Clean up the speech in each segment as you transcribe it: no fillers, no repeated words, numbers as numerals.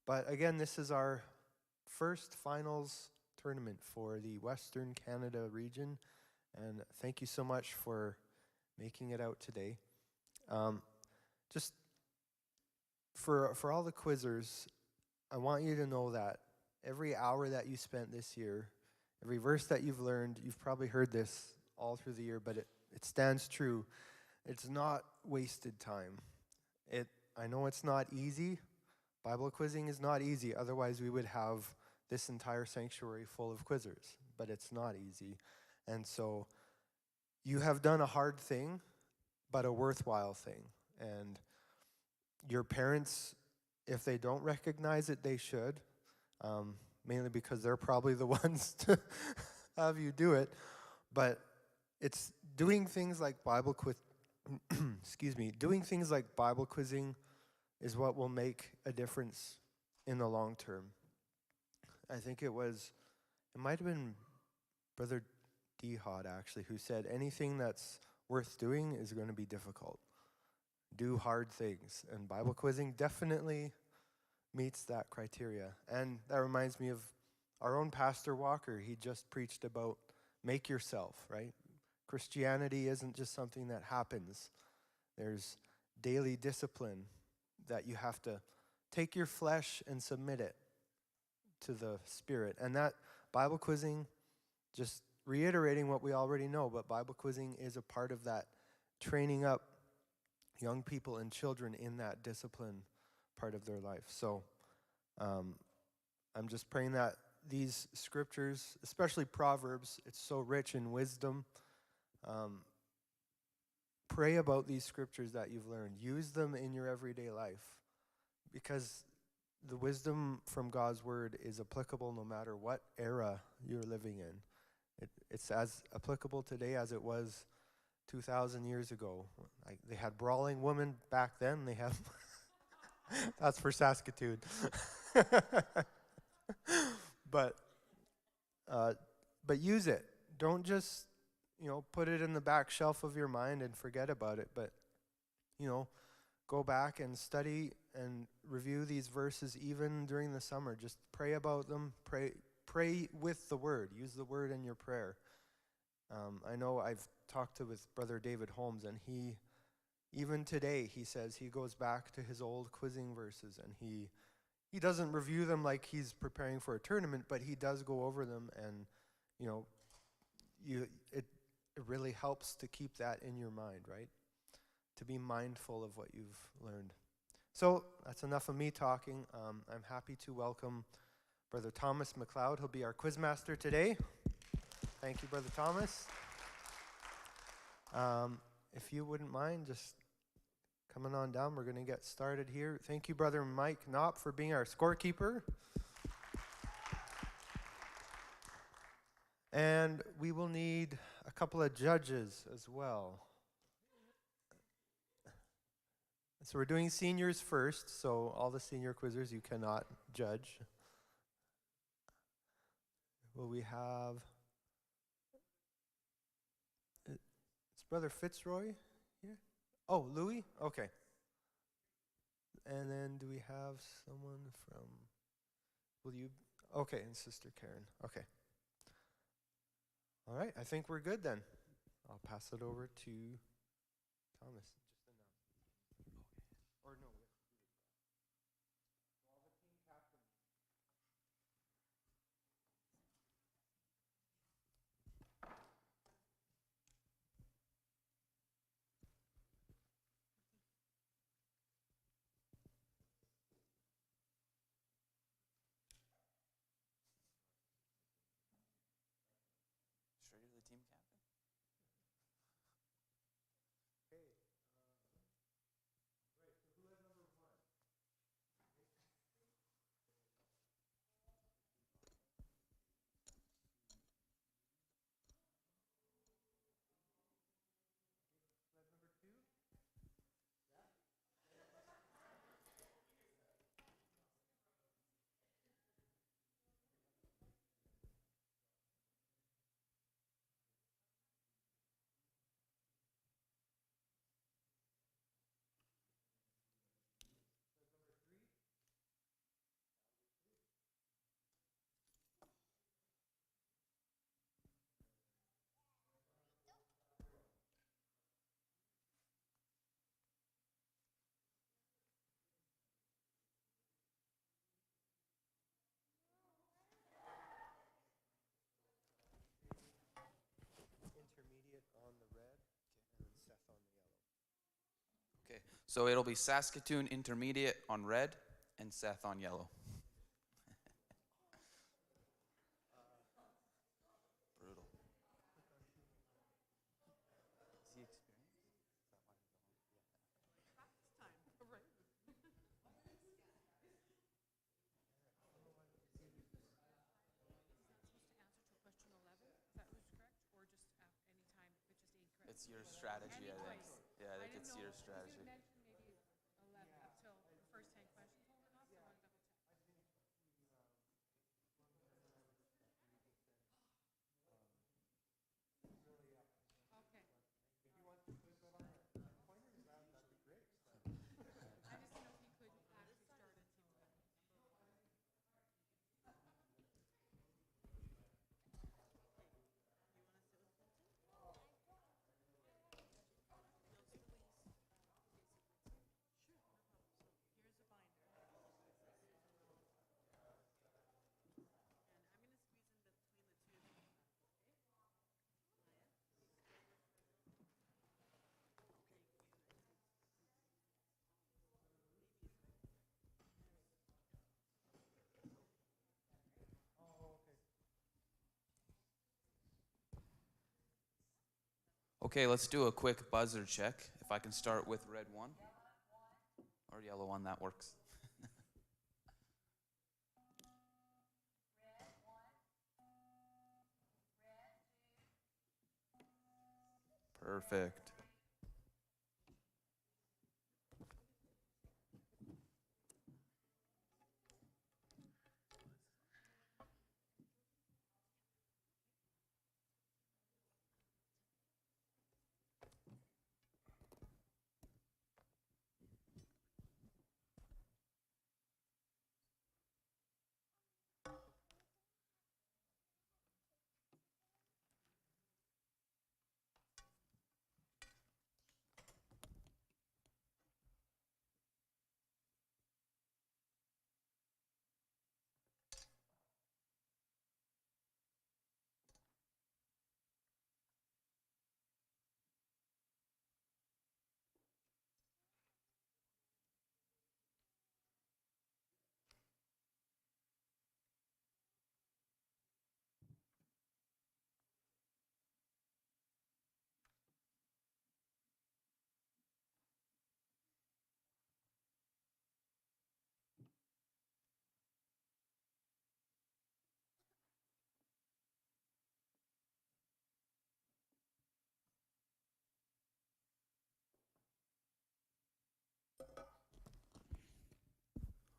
But again, this is our first finals tournament for the Western Canada region. And thank you so much for making it out today. Just for all the quizzers, I want you to know that every hour that you spent this year, every verse that you've learned, you've probably heard this all through the year, but it stands true. It's not wasted time. I know it's not easy. Bible quizzing is not easy. Otherwise, we would have this entire sanctuary full of quizzers. But it's not easy. And so you have done a hard thing, but a worthwhile thing. And your parents, if they don't recognize it, they should. Mainly because they're probably the ones to have you do it. But it's doing things like doing things like Bible quizzing is what will make a difference in the long term. I think it might have been Brother D-Hod actually, who said anything that's worth doing is going to be difficult. Do hard things. And Bible quizzing definitely meets that criteria. And that reminds me of our own Pastor Walker. He just preached about make yourself, right? Christianity isn't just something that happens. There's daily discipline that you have to take your flesh and submit it to the Spirit. And that Bible quizzing, just reiterating what we already know, but Bible quizzing is a part of that training up young people and children in that discipline part of their life. So I'm just praying that these scriptures, especially Proverbs, it's so rich in wisdom. Pray about these scriptures that you've learned. Use them in your everyday life, because the wisdom from God's word is applicable no matter what era you're living in. It's as applicable today as it was 2,000 years ago. They had brawling women back then. They have that's for Saskatoon. But use it. Don't just put it in the back shelf of your mind and forget about it. But go back and study and review these verses even during the summer. Just pray about them. Pray with the word. Use the word in your prayer. I know I've talked with Brother David Holmes, and even today, he says he goes back to his old quizzing verses, and he doesn't review them like he's preparing for a tournament, but he does go over them, and it really helps to keep that in your mind, right? To be mindful of what you've learned. So that's enough of me talking. I'm happy to welcome Brother Thomas McLeod. He'll be our quizmaster today. Thank you, Brother Thomas. If you wouldn't mind just coming on down, we're going to get started here. Thank you, Brother Mike Knopp, for being our scorekeeper. And we will need a couple of judges as well. So we're doing seniors first, so all the senior quizzers you cannot judge. Will we have... Is Brother Fitzroy here? Oh, Louis? Okay. And then do we have someone from... Will you... Okay, and Sister Karen. Okay. All right, I think we're good then. I'll pass it over to Thomas. Or no. Straight to the team captain. Okay. So it'll be Saskatoon Intermediate on red and Seth on yellow. Brutal. Is he experienced? It's your strategy, I think. Yeah, I think it's your strategy. Okay, let's do a quick buzzer check. If I can start with red one or yellow one, that works. Perfect.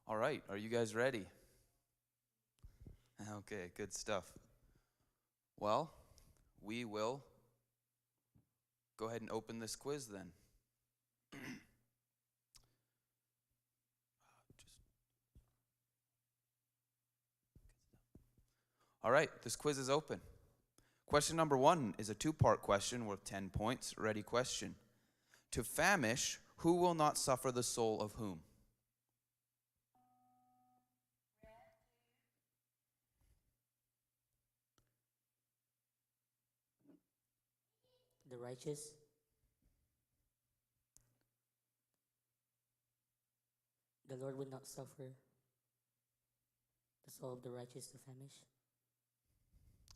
All right, are you guys ready? Okay, good stuff. Well, we will go ahead and open this quiz then. All right, this quiz is open. Question number 1 is a 2-part question worth 10 points. Ready question. To famish, who will not suffer the soul of whom? The righteous. The Lord would not suffer the soul of the righteous to famish.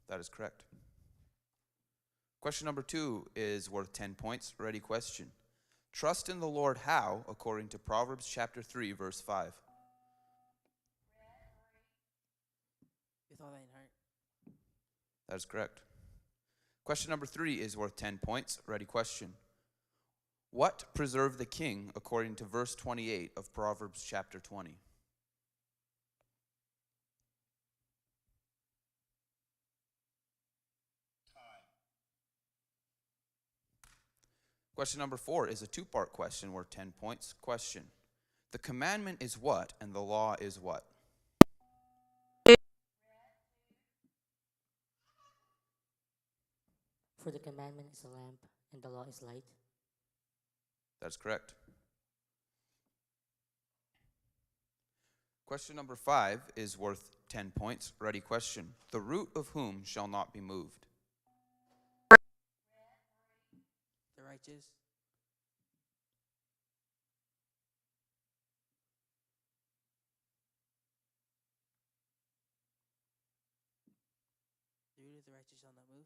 That is correct. Question number 2 is worth 10 points. Ready question. Trust in the Lord how, according to Proverbs chapter 3, verse 5? With all thine heart. That is correct. Question number 3 is worth 10 points. Ready question. What preserved the king, according to verse 28 of Proverbs chapter 20? Question number 4 is a 2-part question worth 10 points. Question. The commandment is what, and the law is what? For the commandment is a lamp, and the law is light. That's correct. Question number 5 is worth 10 points. Ready question. The root of whom shall not be moved? The righteous. the righteous shall not move.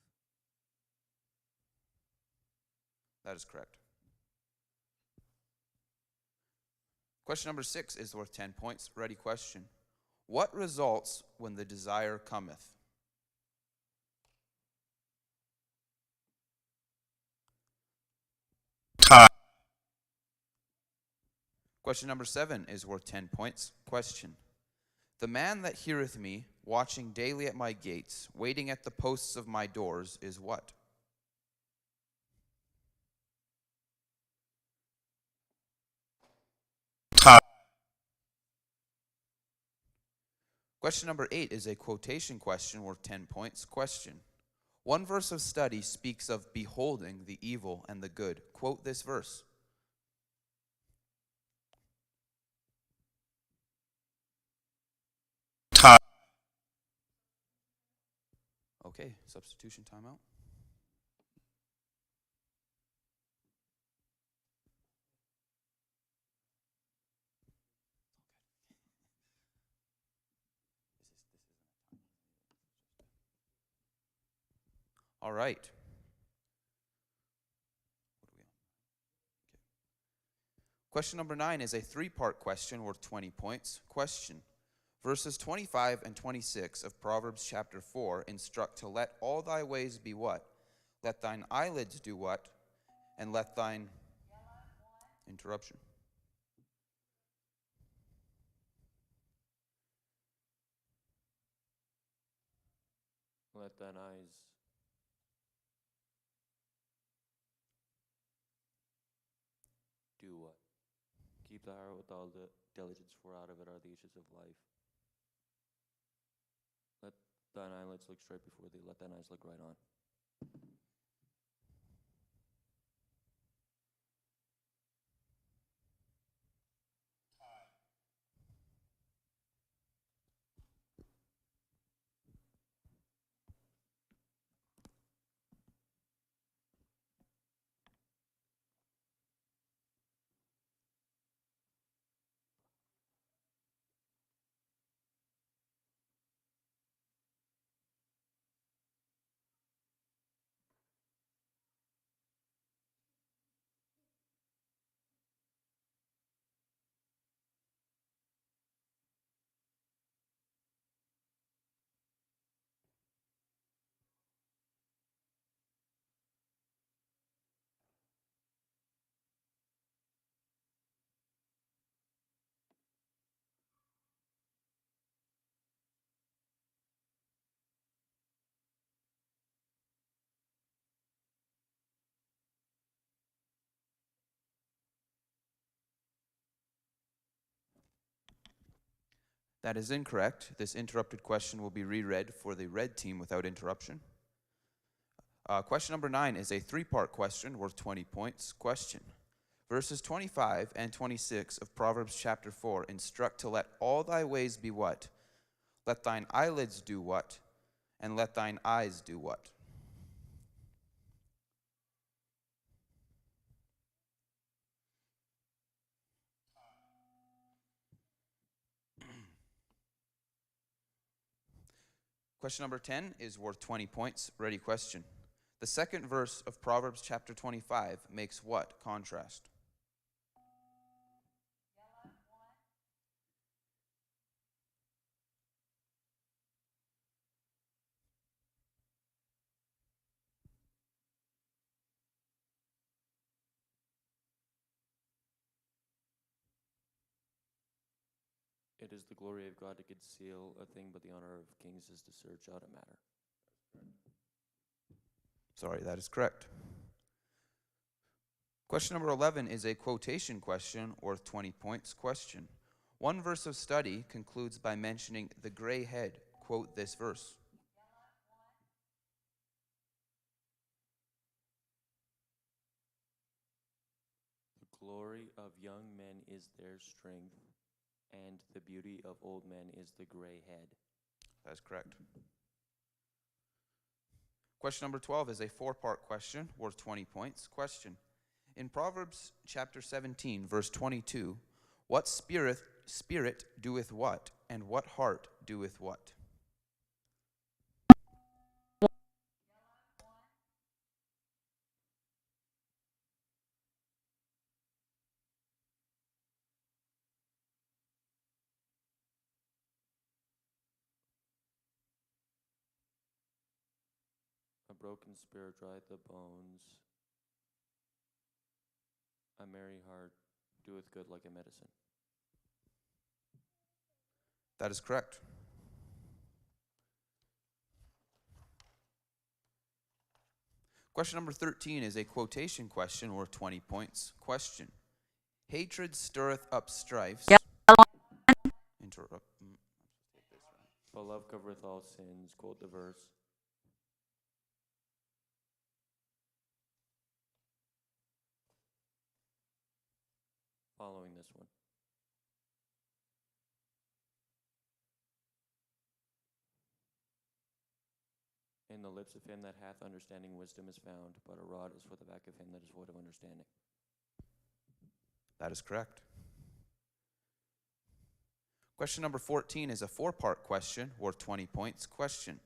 That is correct. Question number 6 is worth 10 points. Ready question. What results when the desire cometh? Question number 7 is worth 10 points. Question. The man that heareth me, watching daily at my gates, waiting at the posts of my doors, is what? Question number 8 is a quotation question worth 10 points. Question. One verse of study speaks of beholding the evil and the good. Quote this verse. Okay, substitution timeout. All right. What are we on? Okay. Question number 9 is a 3-part question worth 20 points. Question. Verses 25 and 26 of Proverbs chapter 4 instruct to let all thy ways be what? Let thine eyelids do what? And let thine interruption. Let thine eyes do what? Keep thy heart with all the diligence, for out of it are the issues of life. Let thine eyelids look straight before thee, let thine eyes look right on. That is incorrect. This interrupted question will be reread for the red team without interruption. Question number 9 is a 3-part question worth 20 points. Question. Verses 25 and 26 of Proverbs chapter 4 instruct to let all thy ways be what? Let thine eyelids do what? And let thine eyes do what? Question number 10 is worth 20 points. Ready question. The second verse of Proverbs chapter 25 makes what contrast? It is the glory of God to conceal a thing, but the honor of kings is to search out a matter. Sorry, that is correct. Question number 11 is a quotation question worth 20 points. Question. One verse of study concludes by mentioning the gray head. Quote this verse. The glory of young men is their strength, and the beauty of old men is the gray head. That is correct. Question number 12 is a 4-part question worth 20 points. Question. In Proverbs chapter 17, verse 22, what spirit doeth what, and what heart doeth what? broken spirit drieth the bones. A merry heart doeth good like a medicine. That is correct. Question number 13 is a quotation question worth 20 points. Question. Hatred stirreth up strifes. Interrupt. But love covereth all sins. Quote the verse. Following this one. In the lips of him that hath understanding wisdom is found, but a rod is for the back of him that is void of understanding. That is correct. Question number 14 is a four-part question worth 20 points. Question.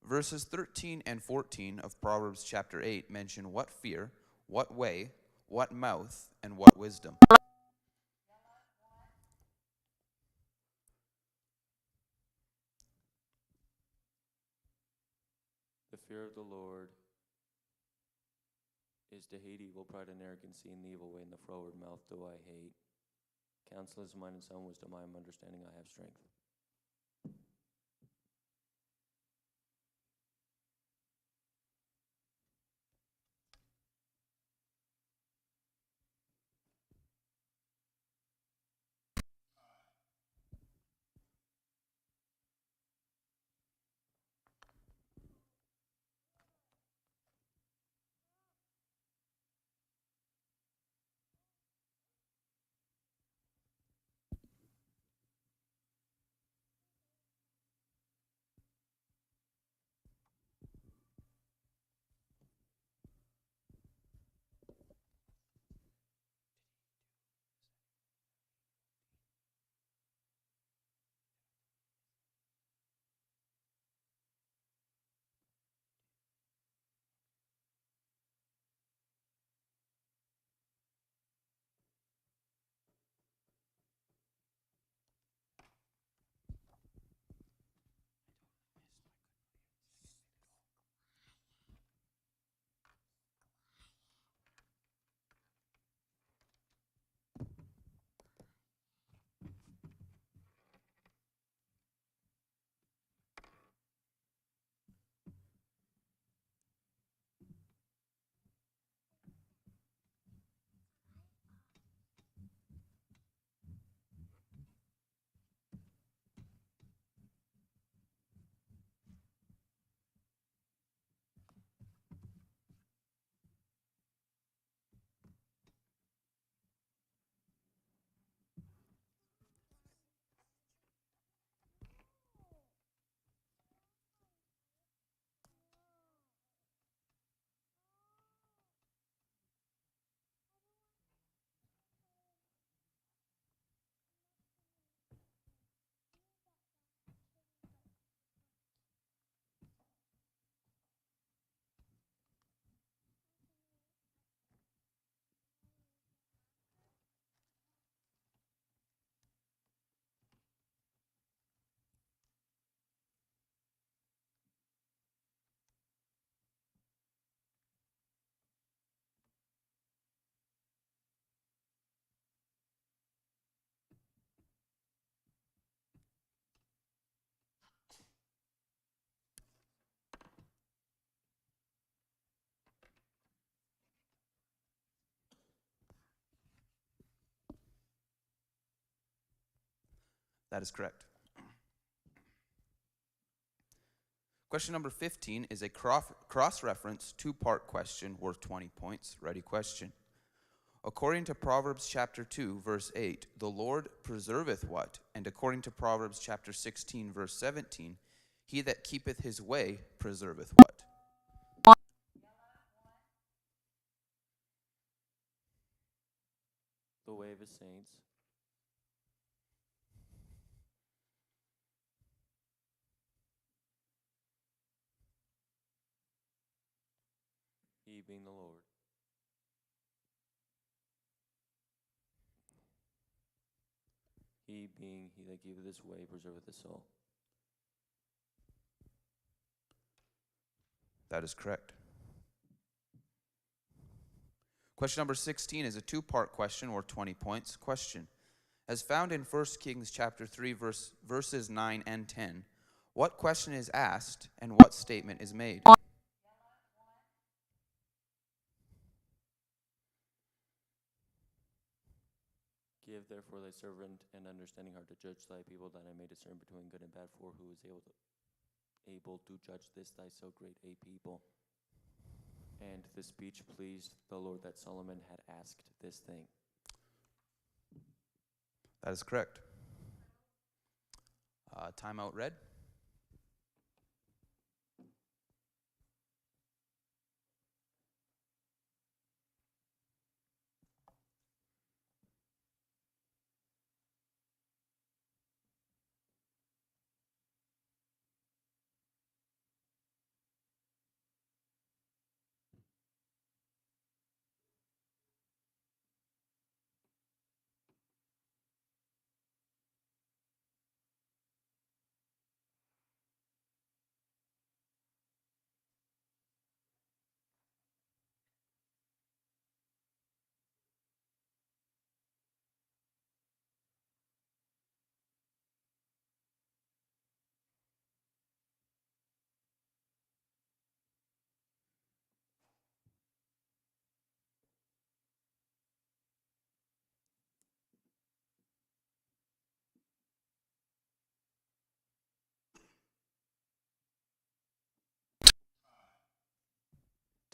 Verses 13 and 14 of Proverbs chapter 8 mention what fear, what way, what mouth, and what wisdom. The fear of the Lord is to hate evil, pride and arrogancy, and the evil way, and the froward mouth do I hate. Counsel is mine, and sound wisdom I am understanding, I have strength. That is correct. Question number 15 is a cross-reference two-part question worth 20 points. Ready question. According to Proverbs chapter 2, verse 8, the Lord preserveth what? And according to Proverbs chapter 16, verse 17, he that keepeth his way preserveth what? The way of his saints. He being the Lord. He being he that giveth his way preserveth his soul. That is correct. Question number 16 is a two-part question worth 20 points. Question: as found in 1 Kings chapter 3, verses 9 and 10, what question is asked and what statement is made? Give therefore thy servant an understanding heart to judge thy people, that I may discern between good and bad, for who is able to judge this thy so great a people? And the speech pleased the Lord, that Solomon had asked this thing. That is correct. Timeout read.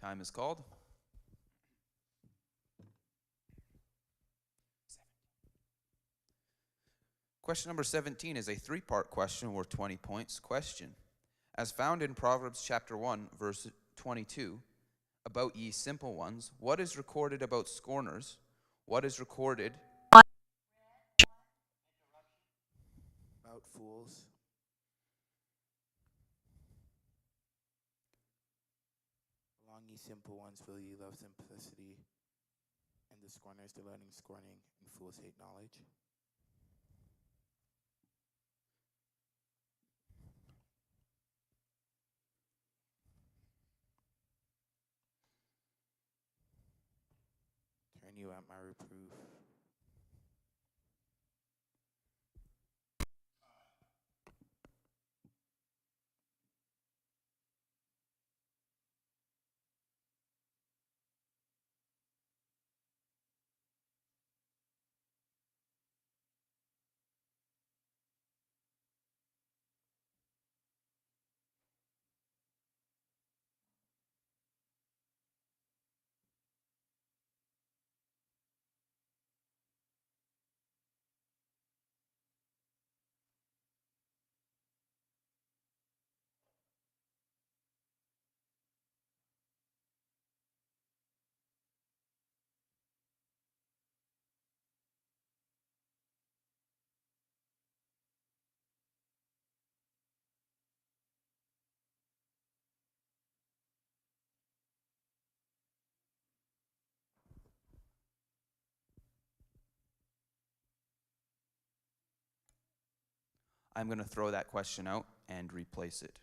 Time is called. Question number 17 is a three-part question worth 20 points. Question: as found in Proverbs chapter 1, verse 22, about ye simple ones, what is recorded about scorners? What is recorded About fools. Along ye simple ones will ye love simplicity, and the scorners delight in scorning, and fools hate knowledge. Turn you at my reproof. I'm going to throw that question out and replace it.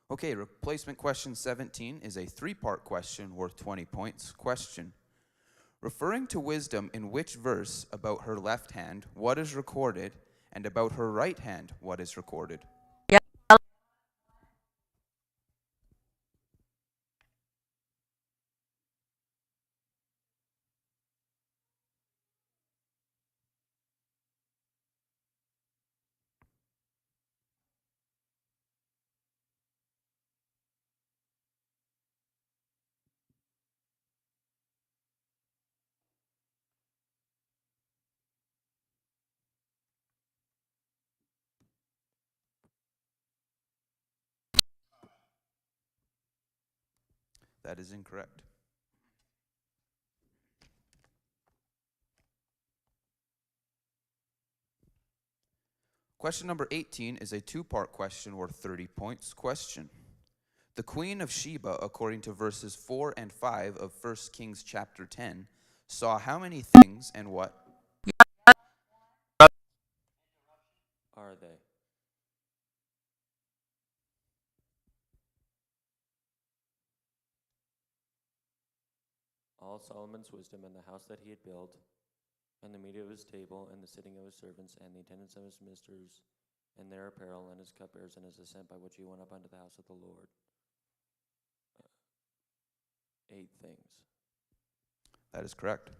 Okay, replacement question 17 is a three-part question worth 20 points. Question: referring to wisdom in which verse about her left hand, what is recorded, and about her right hand, what is recorded? That is incorrect. Question number 18 is a two-part question worth 30 points. Question: the Queen of Sheba, according to verses 4 and 5 of 1 Kings chapter 10, saw how many things and what? Are they? All Solomon's wisdom and the house that he had built, and the meat of his table, and the sitting of his servants, and the attendance of his ministers, and their apparel, and his cupbearers, and his ascent by which he went up unto the house of the Lord. 8 things. That is correct.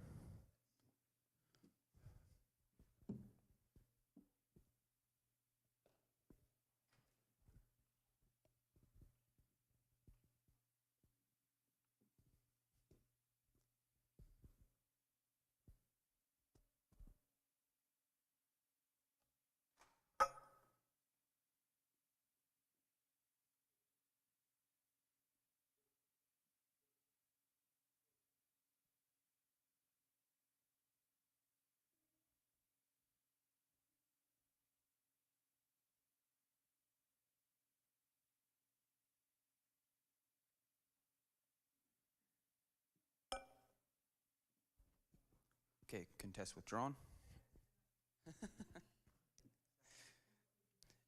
Okay, contest withdrawn.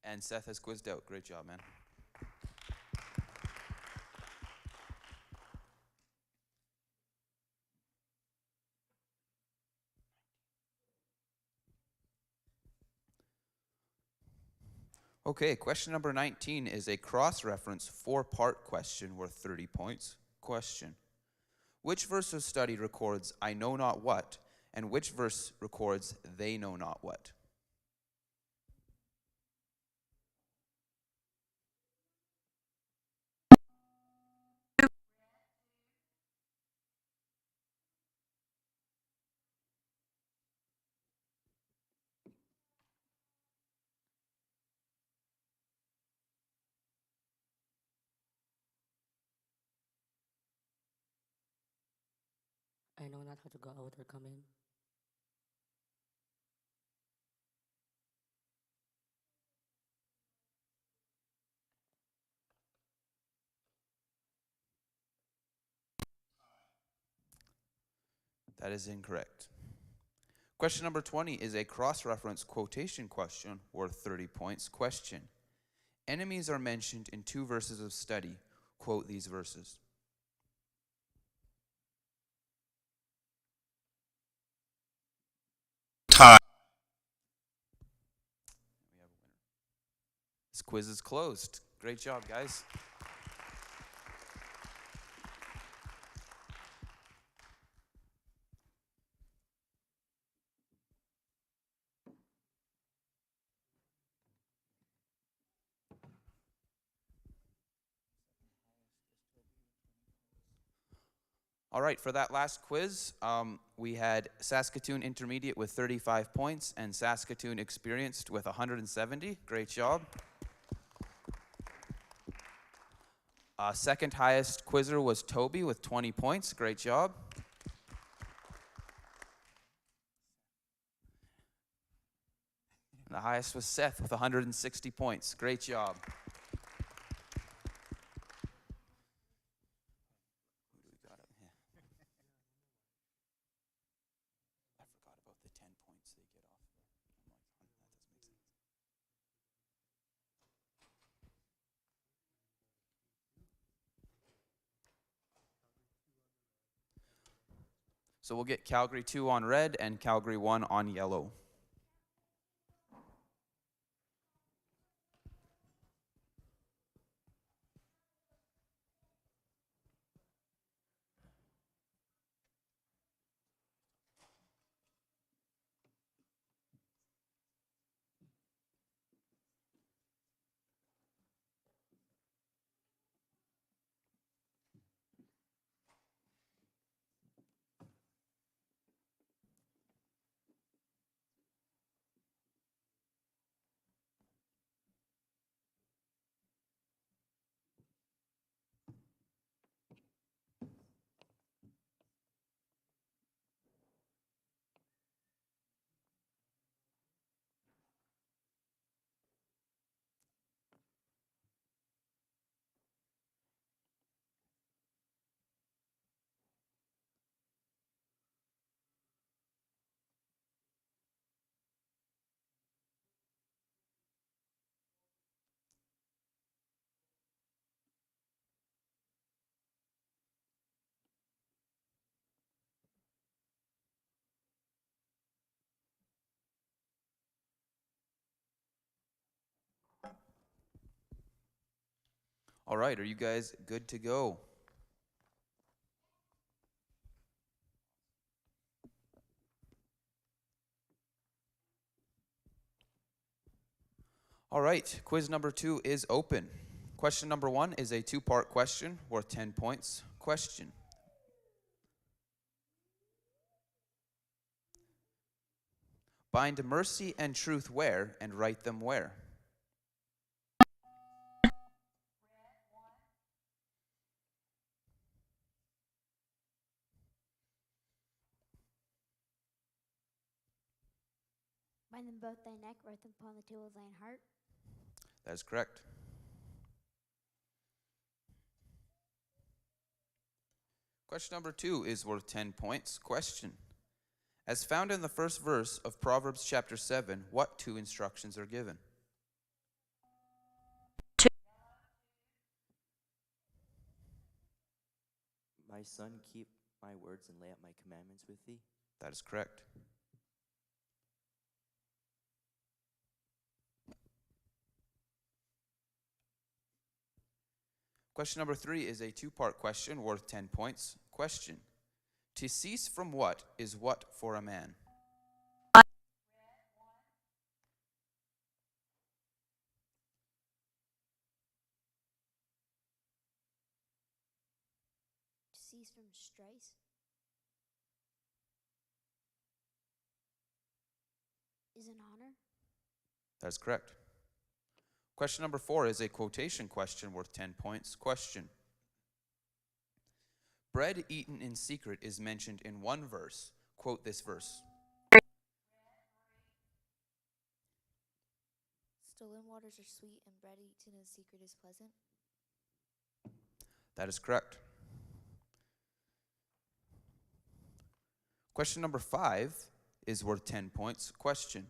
And Seth has quizzed out. Great job, man. Okay, question number 19 is a cross-reference four-part question worth 30 points. Question: which verse of study records I know not what, and which verse records they know not what? I know not how to go out or come in. That is incorrect. Question number 20 is a cross-reference quotation question worth 30 points. Question: enemies are mentioned in 2 verses of study. Quote these verses. Time. We have a winner. This quiz is closed. Great job, guys. All right, for that last quiz, we had Saskatoon Intermediate with 35 points and Saskatoon Experienced with 170. Great job. Second highest quizzer was Toby with 20 points. Great job. And the highest was Seth with 160 points. Great job. Who do we got up here? I forgot about the 10 points they get off. I'm like, that doesn't make sense. So we'll get Calgary 2 on red and Calgary 1 on yellow. All right, are you guys good to go? All right, quiz number 2 is open. Question number 1 is a 2-part question worth 10 points. Question: bind mercy and truth where and write them where? Bind them both thy neck, write them upon the table of thine heart. That is correct. Question number 2 is worth 10 points. Question: as found in the first verse of Proverbs chapter 7, what 2 instructions are given? My son, keep my words and lay up my commandments with thee. That is correct. Question number 3 is a 2-part question worth 10 points. Question: to cease from what is what for a man? To cease from strife is an honor. That is correct. Question number 4 is a quotation question worth 10 points. Question: bread eaten in secret is mentioned in one verse. Quote this verse. Stolen waters are sweet, and bread eaten in secret is pleasant. That is correct. Question number 5 is worth 10 points. Question: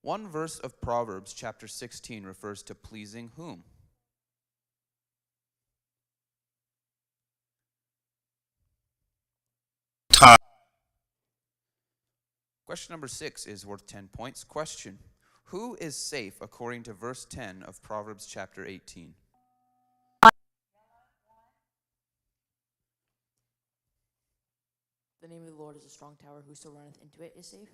one verse of Proverbs chapter 16 refers to pleasing whom? Question number 6 is worth 10 points. Question: who is safe according to verse 10 of Proverbs chapter 18? The name of the Lord is a strong tower. Whoso runneth into it is safe.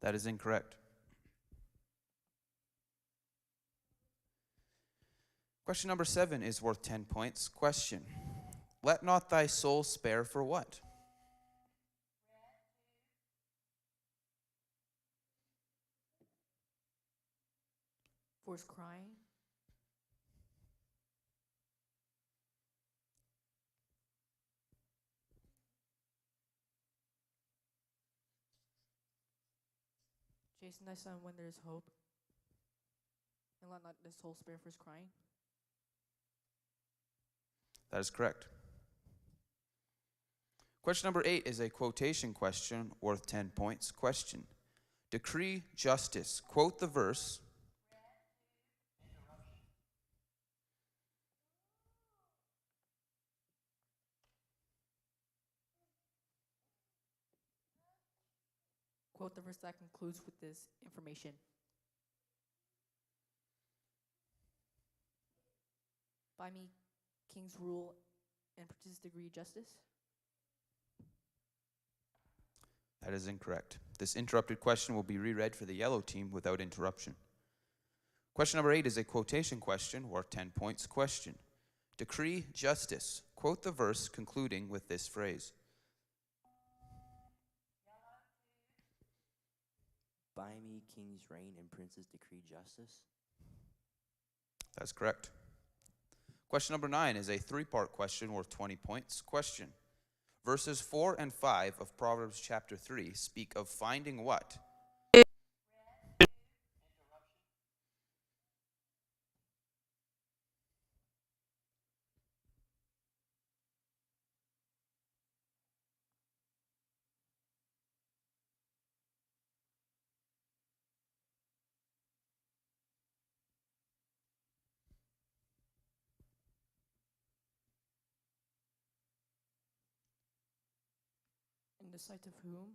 That is incorrect. Question number 7 is worth 10 points. Question. Let not thy soul spare for what? For his crying. Jason, thy son, when there is hope, and let not the soul spare for his crying. That is correct. Question number 8 is a quotation question worth 10 points. Question. Decree justice. Quote the verse. Quote the verse that concludes with this information. By me, kings rule and practice degree justice. That is incorrect. This interrupted question will be reread for the yellow team without interruption. Question number 8 is a quotation question worth 10 points. Question. Decree justice. Quote the verse concluding with this phrase. By me kings reign and princes decree justice. That's correct. Question number 9 is a 3-part question worth 20 points. Question. Verses 4 and 5 of Proverbs chapter 3 speak of finding what? In the sight of whom?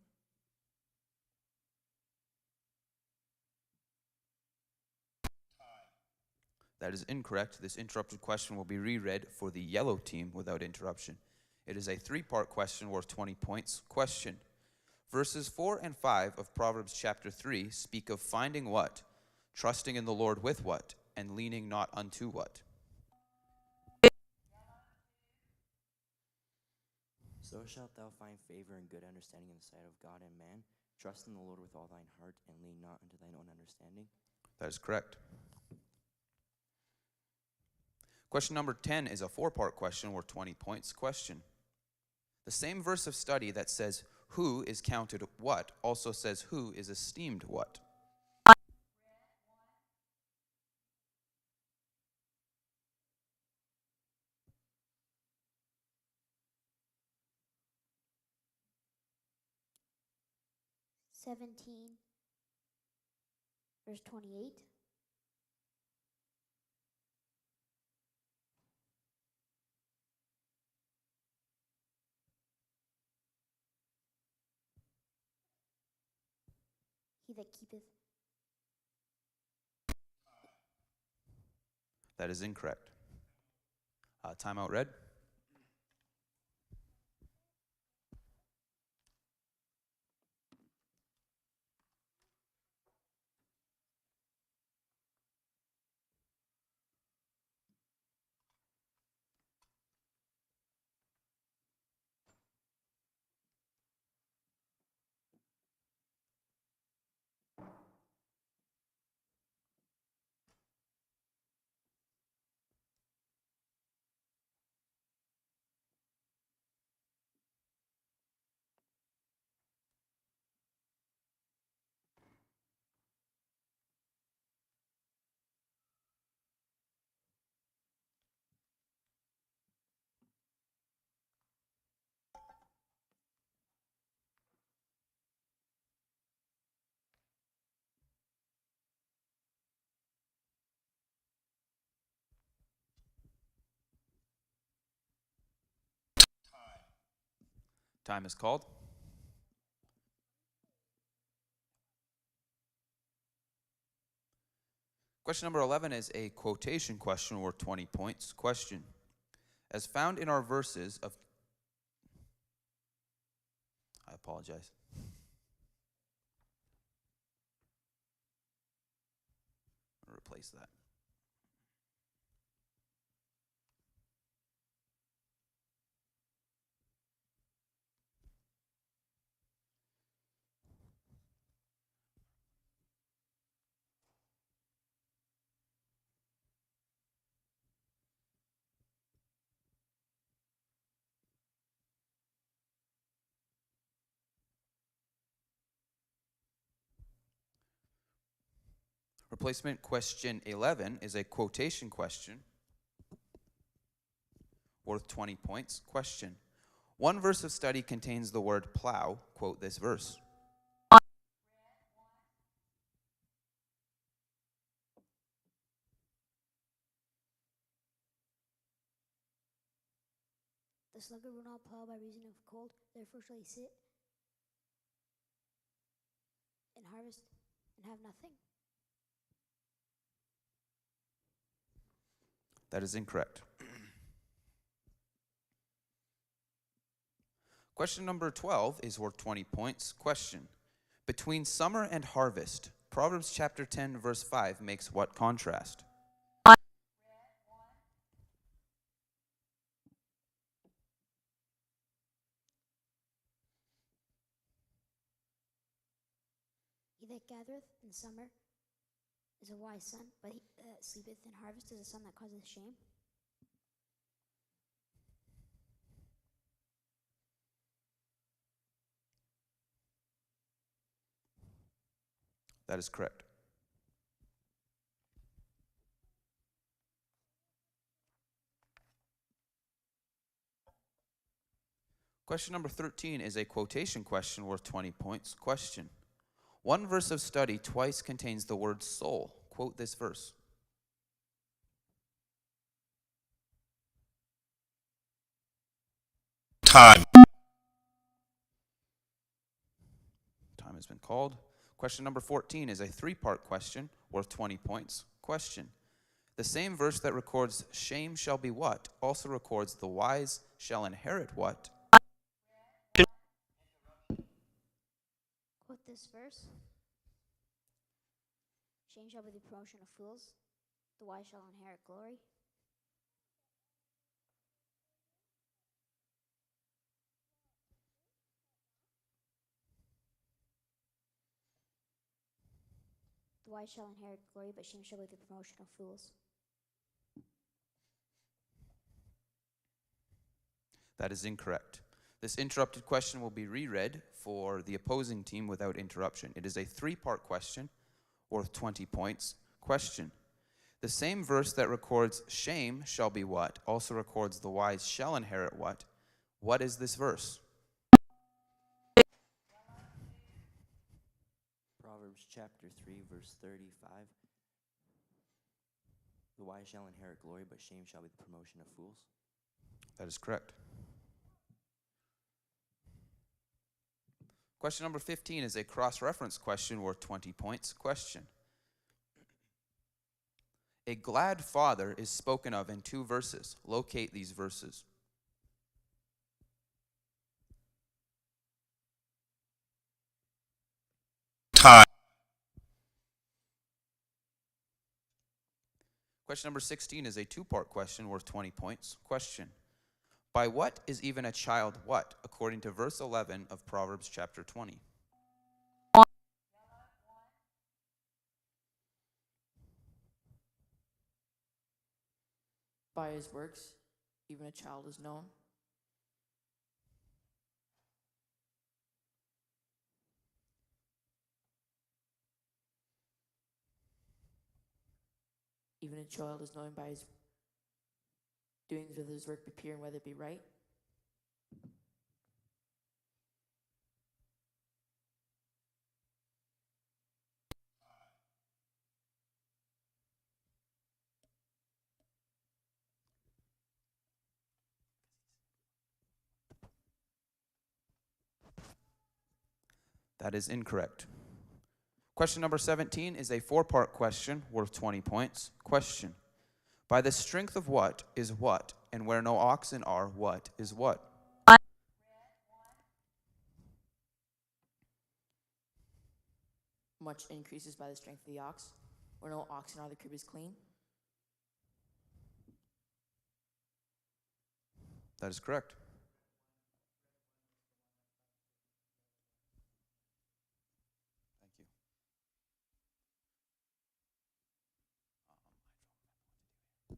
That is incorrect. This interrupted question will be reread for the yellow team without interruption. It is a 3-part question worth 20 points. Question. Verses 4 and 5 of Proverbs chapter 3 speak of finding what? Trusting in the Lord with what? And leaning not unto what? So shalt thou find favor and good understanding in the sight of God and man. Trust in the Lord with all thine heart, and lean not unto thine own understanding. That is correct. Question number 10 is a 4-part question worth 20 points. Question. The same verse of study that says who is counted what also says who is esteemed what? 17, verse 28. He that keepeth. That is incorrect. Timeout read. Time is called. Question number 11 is a quotation question worth 20 points. Question. As found in our verses of... I apologize. replace that. Replacement question 11 is a quotation question worth 20 points. Question. One verse of study contains the word plow. Quote this verse. The sluggard will not plow by reason of cold, therefore shall he sit and harvest and have nothing. That is incorrect. Question number 12 is worth 20 points. Question. Between summer and harvest, Proverbs chapter 10 verse 5 makes what contrast? He that gathereth in summer is a wise son, but he that sleepeth in harvest is a son that causeth shame. That is correct. Question number 13 is a quotation question worth 20 points. Question. One verse of study twice contains the word soul. Quote this verse. Time. Time has been called. Question number 14 is a three-part question worth 20 points. Question. The same verse that records shame shall be what also records the wise shall inherit what? Quote this verse. Shame shall be the promotion of fools, the wise shall inherit glory. The wise shall inherit glory, but shame shall be the promotion of fools. That is incorrect. This interrupted question will be reread for the opposing team without interruption. It is a three-part question worth 20 points. Question. The same verse that records shame shall be what also records the wise shall inherit what? What is this verse? Proverbs chapter 3, verse 35. The wise shall inherit glory, but shame shall be the promotion of fools. That is correct. Question number 15 is a cross-reference question worth 20 points. Question. A glad father is spoken of in two verses. Locate these verses. Time. Question number 16 is a two-part question worth 20 points. Question. By what is even a child what, according to verse 11 of Proverbs chapter 20? By his works, even a child is known. Even a child is known by his doings, whether his work be pure and whether it be right. That is incorrect. Question number 17 is a four-part question worth 20 points. Question. By the strength of what is what, and where no oxen are, what is what? Much increases by the strength of the ox. Where no oxen are, the crib is clean. That is correct. Thank you.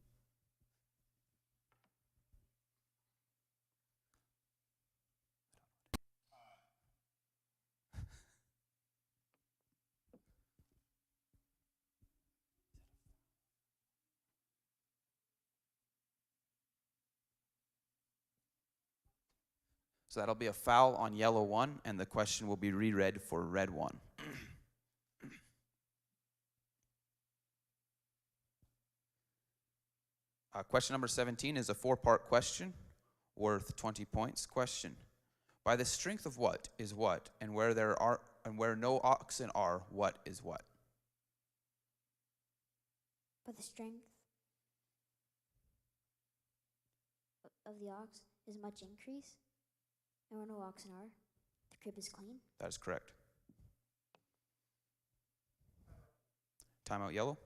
So that'll be a foul on yellow 1, and the question will be reread for red 1. Question number 17 is a 4-part question worth 20 points. Question: by the strength of what is what, and where no oxen are, what is what? By the strength of the ox is much increase, and where no oxen are, the crib is clean. That is correct. Timeout yellow.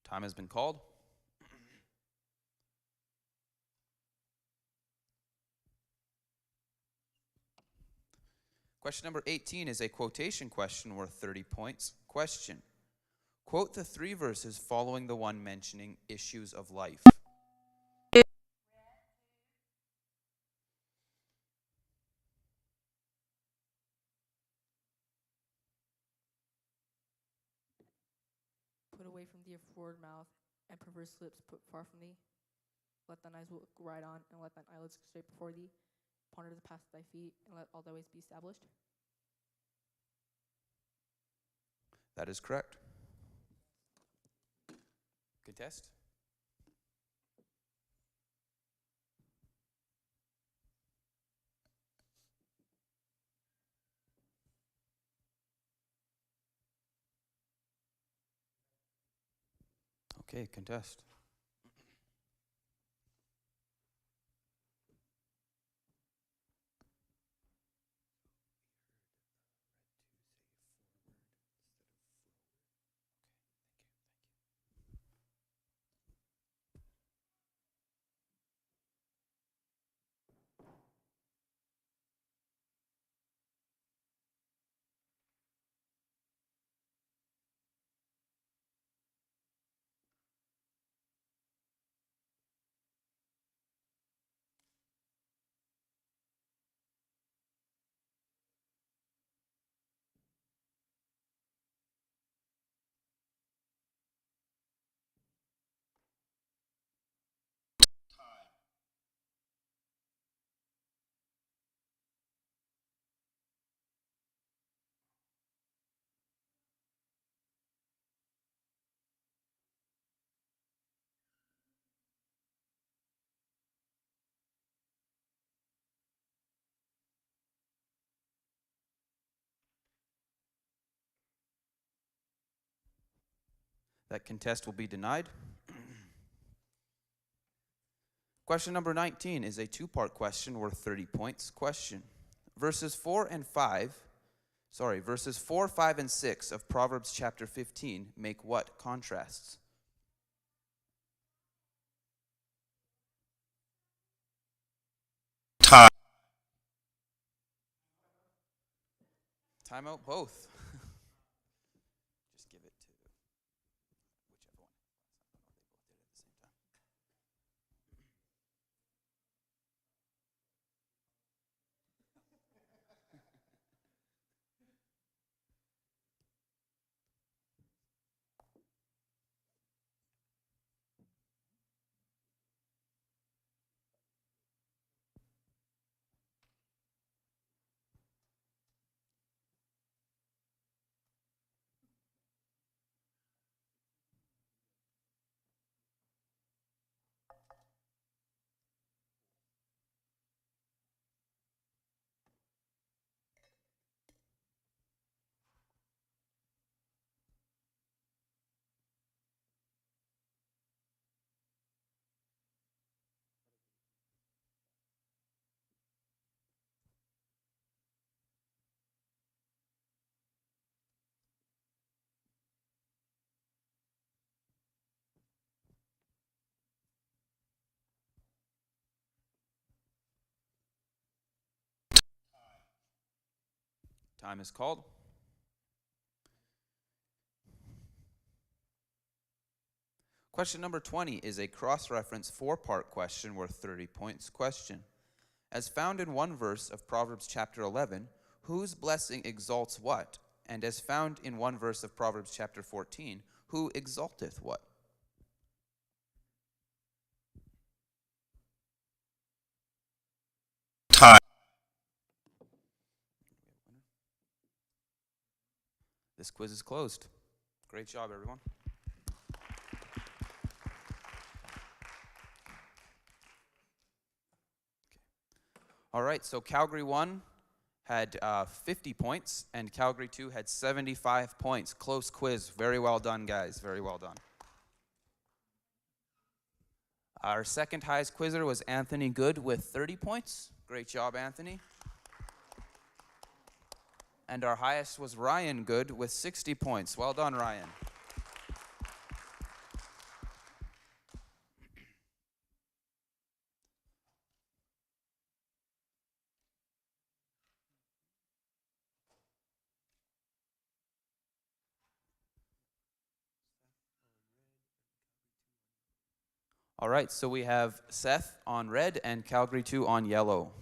Time has been called. Question number 18 is a quotation question worth 30 points. Question: quote the 3 verses following the one mentioning issues of life. Put away from thee a forward mouth, and perverse lips put far from thee. Let thine eyes look right on, and let thine eyelids look straight before thee. Ponder the path of thy feet, and let all thy ways be established. That is correct. Contest? Okay, contest. That contest will be denied. Question number 19 is a 2-part question worth 30 points. Question: verses 4, 5, and 6 of Proverbs chapter 15 make what contrasts? timeout? Both. Just give it to whichever one. They both did it at the same time. Time is called. Question number 20 is a cross-reference four-part question worth 30 points. Question: as found in one verse of Proverbs chapter 11, whose blessing exalts what? And as found in one verse of Proverbs chapter 14, who exalteth what? Time. This quiz is closed. Great job, everyone. All right, so Calgary 1 had 50 points, and Calgary 2 had 75 points. Close quiz. Very well done, guys. Very well done. Our second highest quizzer was Anthony Good with 30 points. Great job, Anthony. And our highest was Ryan Good with 60 points. Well done, Ryan. All right, so we have Seth on red and Calgary 2 on yellow.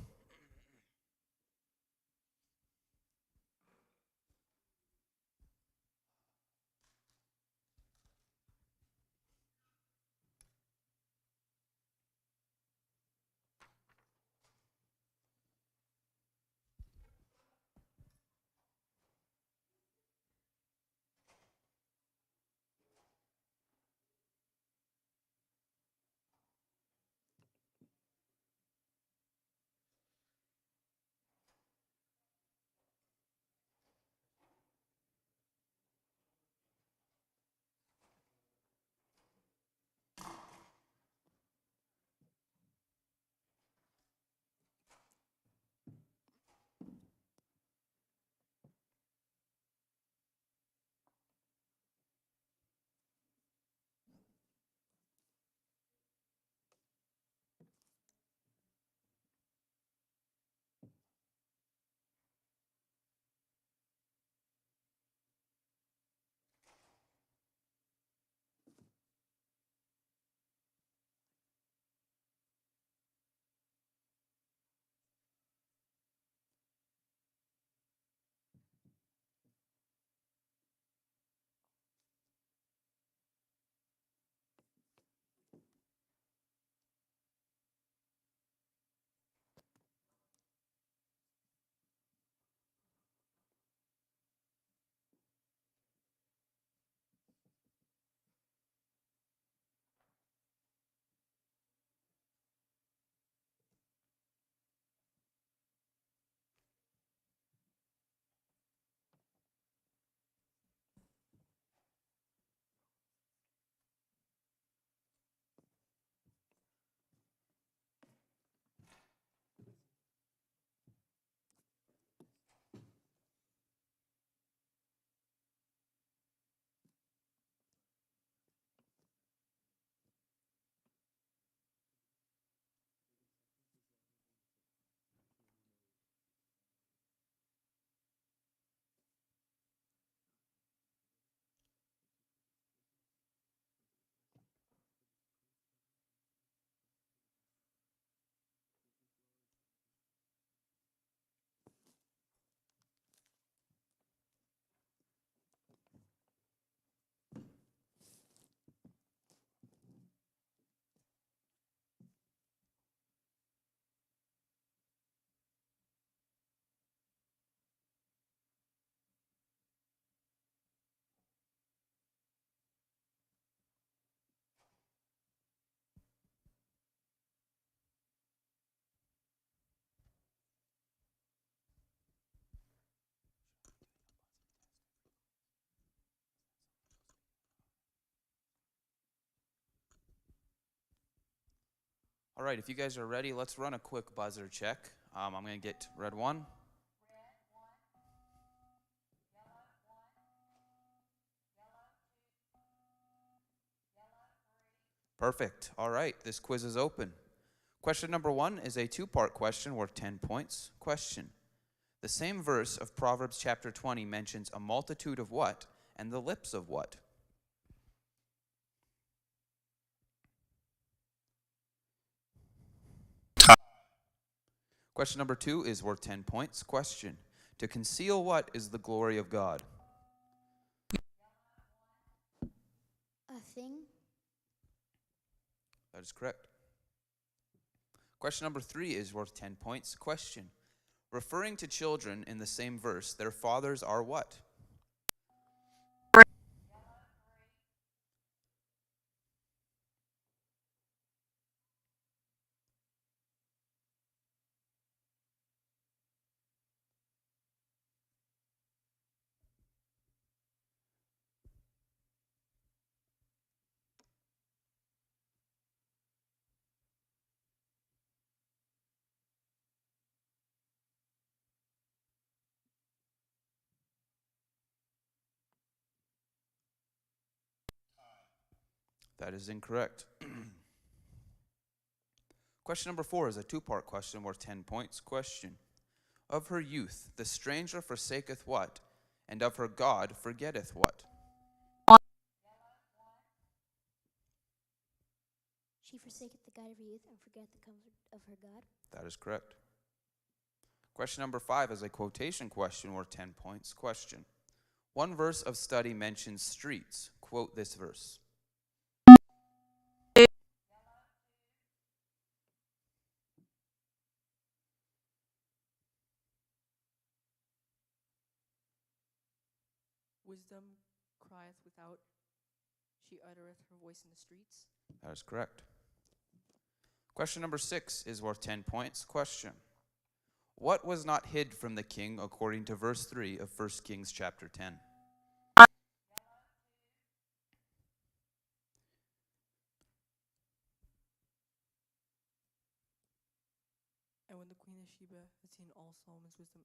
All right, if you guys are ready, let's run a quick buzzer check. I'm going to get red 1. Perfect. All right, this quiz is open. Question number 1 is a 2-part question worth 10 points. Question. The same verse of Proverbs chapter 20 mentions a multitude of what and the lips of what? Question number 2 is worth 10 points. Question. To conceal what is the glory of God? A thing. That is correct. Question number 3 is worth 10 points. Question. Referring to children in the same verse, their fathers are what? That is incorrect. Question number 4 is a 2-part question worth 10 points. Question. Of her youth, the stranger forsaketh what? And of her God forgetteth what? She forsaketh the God of her youth and forgetteth the comfort of her God. That is correct. Question number 5 is a quotation question worth 10 points. Question. One verse of study mentions streets. Quote this verse. Wisdom crieth without, she uttereth her voice in the streets. That is correct. Question number 6 is worth 10 points. Question. What was not hid from the king according to verse 3 of 1 Kings chapter 10? And when the queen of Sheba had seen all Solomon's wisdom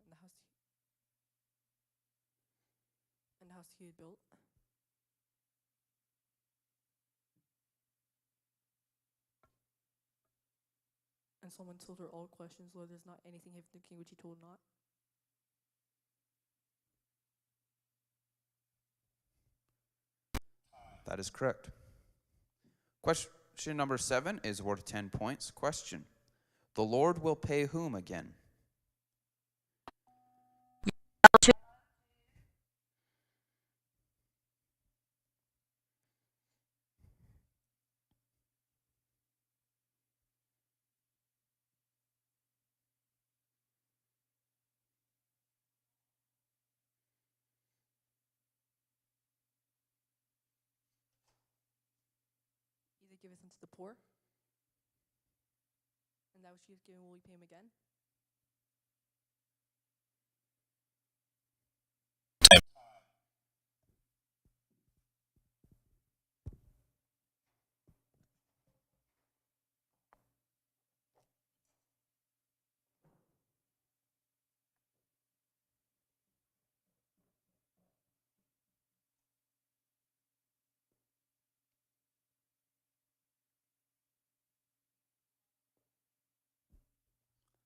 and the house he had built, and Solomon told her all questions, Lord, there's not anything hidden from the king which he told not. That is correct. Question number 7 is worth 10 points. Question. The Lord will pay whom again? Either giveth unto the poor, and that which he hath given will he pay him again.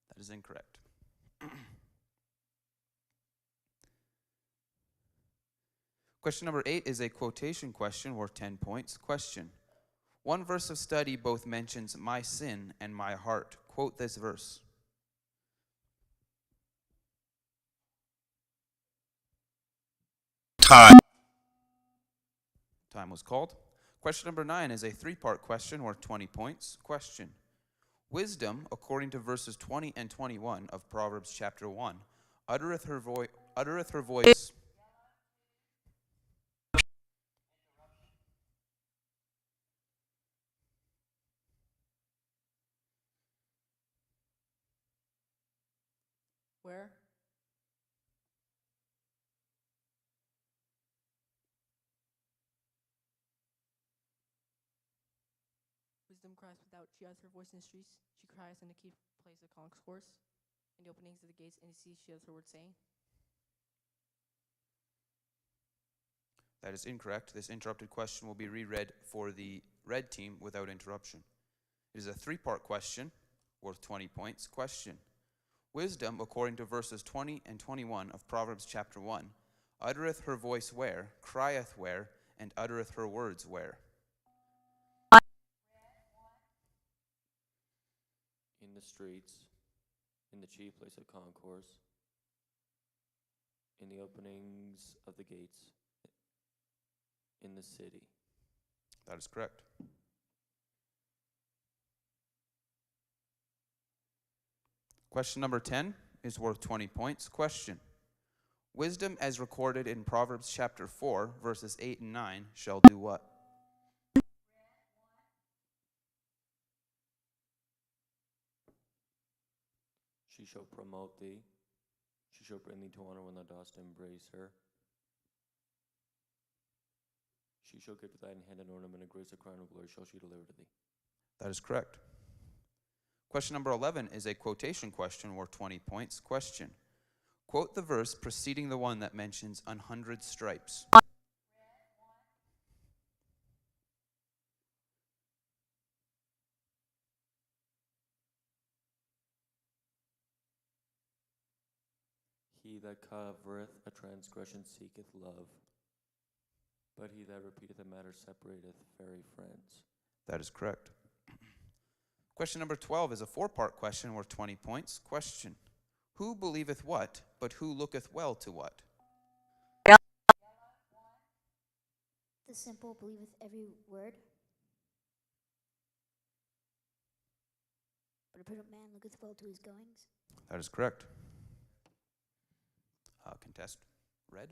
That is incorrect. Question number 8 is a quotation question worth 10 points. Question. One verse of study both mentions my sin and my heart. Quote this verse. Time was called. Question number 9 is a 3-part question worth 20 points. Question. Wisdom, according to verses 20 and 21 of Proverbs chapter 1, uttereth her voice. Where? Wisdom Wisdom cries without. She has her voice in the streets. She cries in the key place of concourse. In the openings of the gates, and you see she has her word saying. That is incorrect. This interrupted question will be reread for the red team without interruption. It is a three-part question worth 20 points. Question: Wisdom, according to verses 20 and 21 of Proverbs chapter 1, uttereth her voice where, crieth where, and uttereth her words where? In the streets, in the chief place of concourse, in the openings of the gates, in the city. That is correct. Question number 10 is worth 20 points. Question: Wisdom, as recorded in Proverbs chapter 4, verses 8 and 9, shall do what? She shall promote thee. She shall bring thee to honor when thou dost embrace her. She shall give to thine hand an ornament, a grace, a crown of glory shall she deliver to thee. That is correct. Question number 11 is a quotation question worth 20 points. Question: Quote the verse preceding the one that mentions 100 stripes. He that covereth a transgression seeketh love, but he that repeateth a matter separateth very friends. That is correct. Question number 12 is a four-part question worth 20 points. Question: Who believeth what, but who looketh well to what? The simple believeth every word, but a prudent man looketh well to his goings. That is correct. Contest. Red.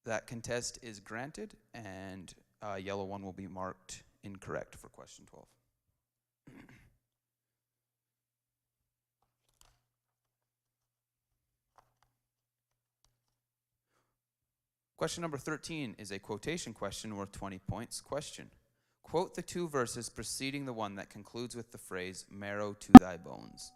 That contest is granted, and yellow one will be marked incorrect for question 12. Question number 13 is a quotation question worth 20 points. Question: Quote the two verses preceding the one that concludes with the phrase, marrow to thy bones.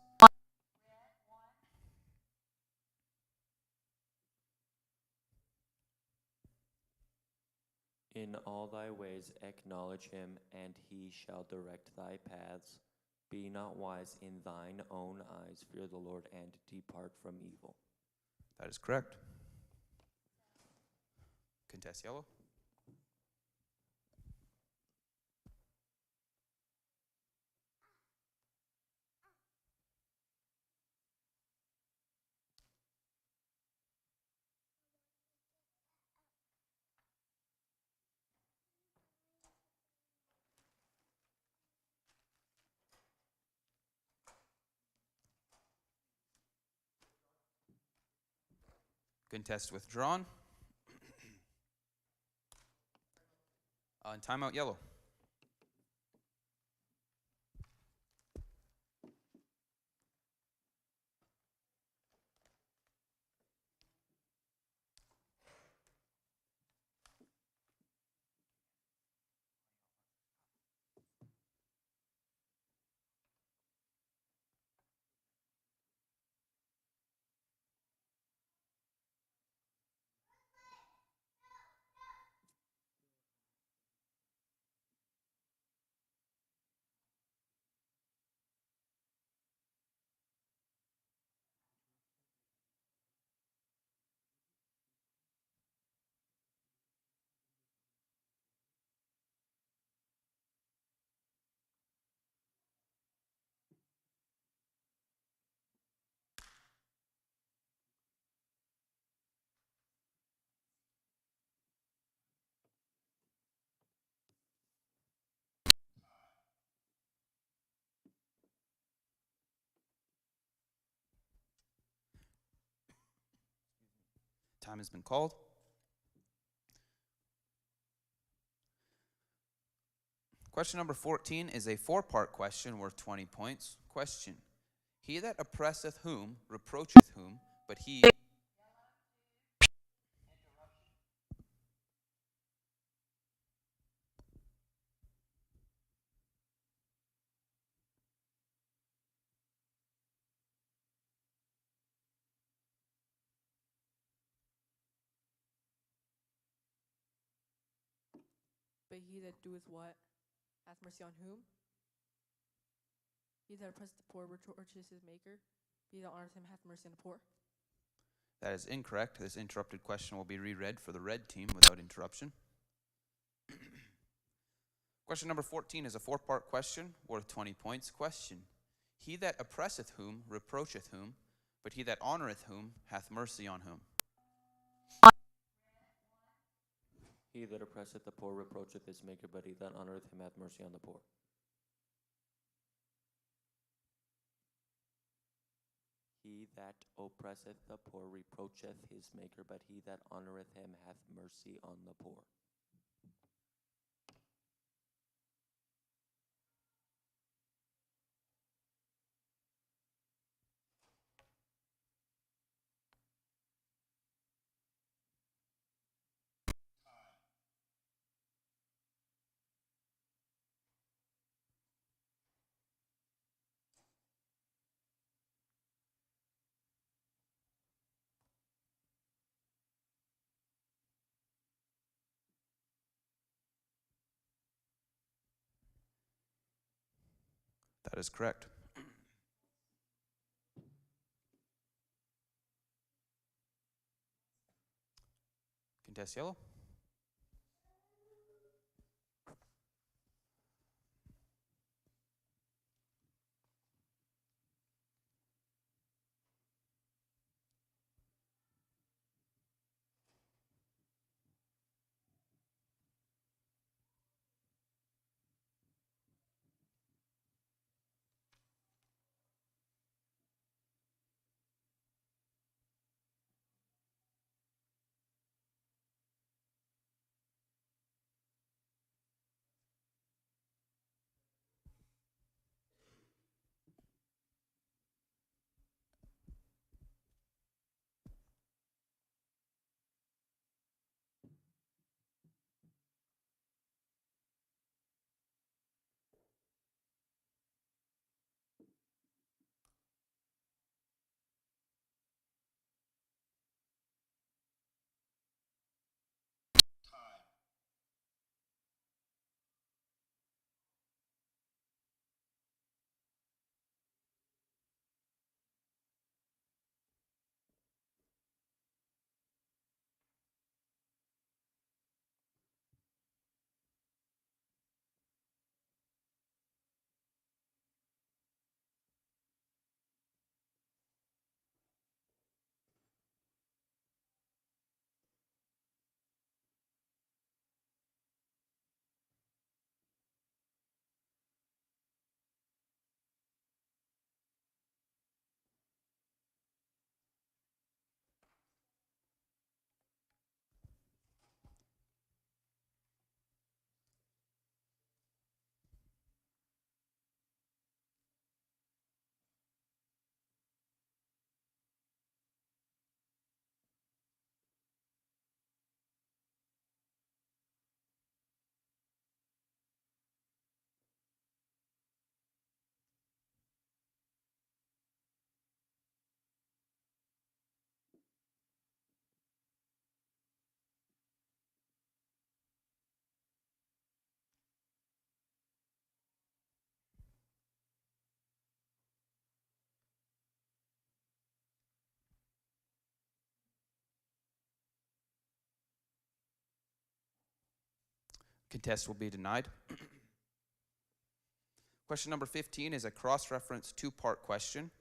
In all thy ways acknowledge him, and he shall direct thy paths. Be not wise in thine own eyes. Fear the Lord and depart from evil. That is correct. Contest yellow. Contest withdrawn. And timeout yellow. Time has been called. Question number 14 is a 4-part question worth 20 points. Question: He that oppresseth whom reproacheth whom, but he But he that doeth what hath mercy on whom? He that oppresses the poor reproaches his maker. He that honors him hath mercy on the poor. That is incorrect. This interrupted question will be reread for the red team without interruption. Question number 14 is a 4-part question worth 20 points. Question: He that oppresseth whom reproacheth whom, but he that honoreth whom hath mercy on whom? He that oppresseth the poor reproacheth his maker, but he that honoreth him hath mercy on the poor. He that oppresseth the poor reproacheth his maker, but he that honoreth him hath mercy on the poor. That is correct. Contest yellow. Contest will be denied. Question number 15 is a cross-reference two-part question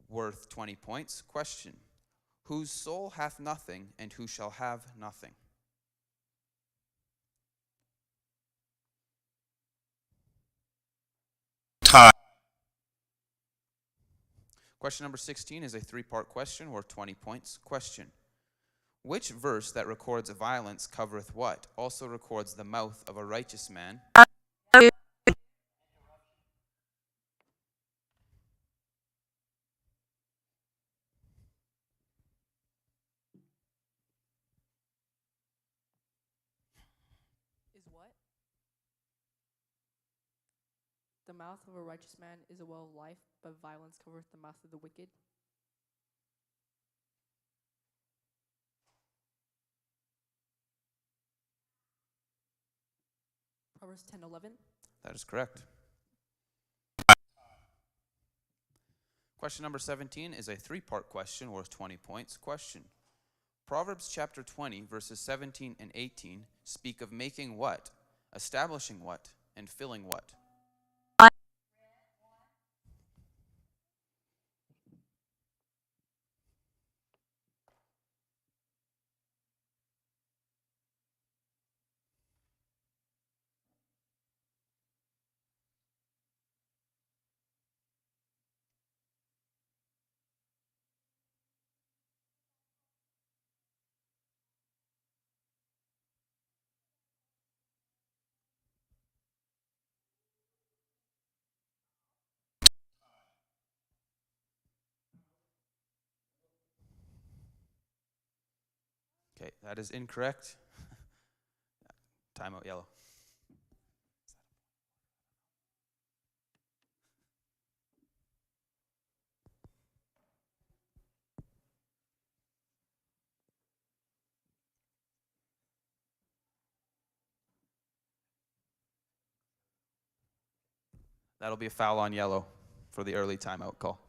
worth 20 points. Question: whose soul hath nothing, and who shall have nothing? Time. Question number 16 is a three-part question worth 20 points. Question: which verse that records violence covereth what? Also records the mouth of a righteous man. Is what? The mouth of a righteous man is a well of life, but violence covereth the mouth of the wicked. Proverbs 10:11. That is correct. Question number 17 is a three-part question worth 20 points. Question: Proverbs chapter 20, verses 17 and 18 speak of making what, establishing what, and filling what? Okay, that is incorrect. Timeout, yellow. That'll be a foul on yellow for the early timeout call.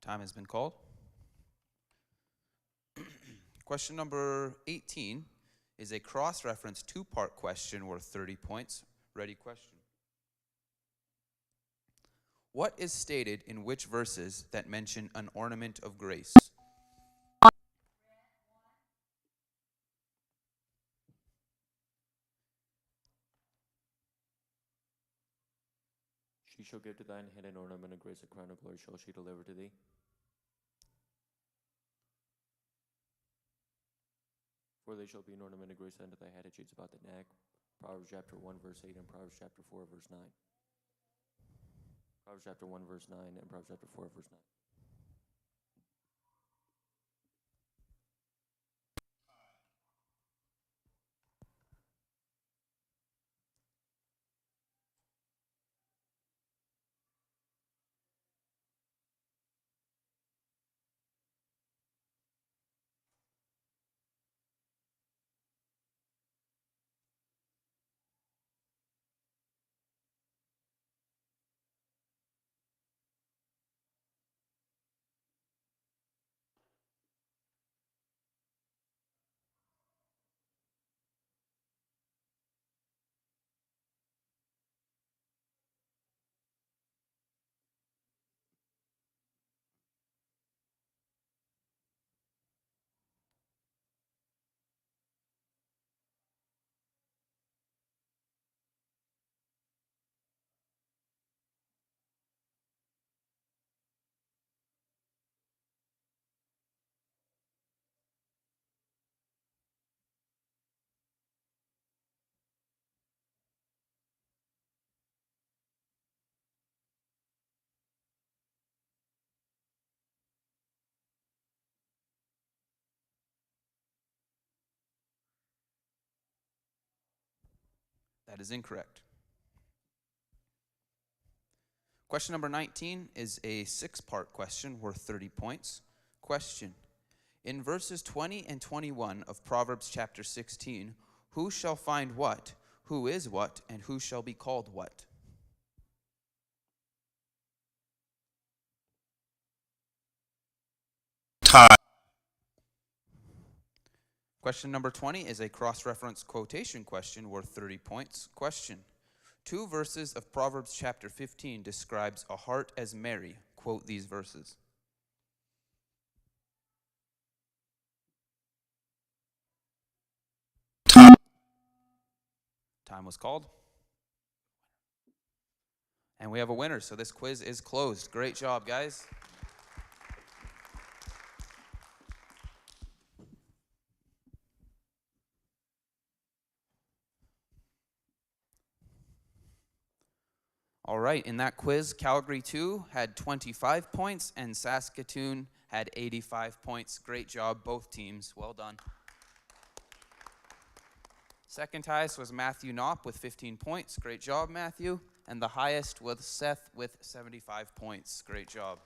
Time has been called. Question number 18 is a cross-reference two-part question worth 30 points. Ready question. What is stated in which verses that mention an ornament of grace? She shall give to thine head an ornament of grace, a crown of glory shall she deliver to thee. For they shall be an ornament of grace unto thy head, it shoots about the neck. Proverbs chapter 1, verse 8, and Proverbs chapter 4, verse 9. Proverbs chapter 1, verse 9, and Proverbs chapter 4, verse 9. That is incorrect. Question number 19 is a 6-part question worth 30 points. Question: in verses 20 and 21 of Proverbs chapter 16, who shall find what, who is what, and who shall be called what? Question number 20 is a cross-reference quotation question worth 30 points. Question: 2 verses of Proverbs chapter 15 describes a heart as merry. Quote these verses. Time was called. And we have a winner, so this quiz is closed. Great job, guys. All right, in that quiz, Calgary 2 had 25 points and Saskatoon had 85 points. Great job, both teams. Well done. Second highest was Matthew Knopp with 15 points. Great job, Matthew. And the highest was Seth with 75 points. Great job.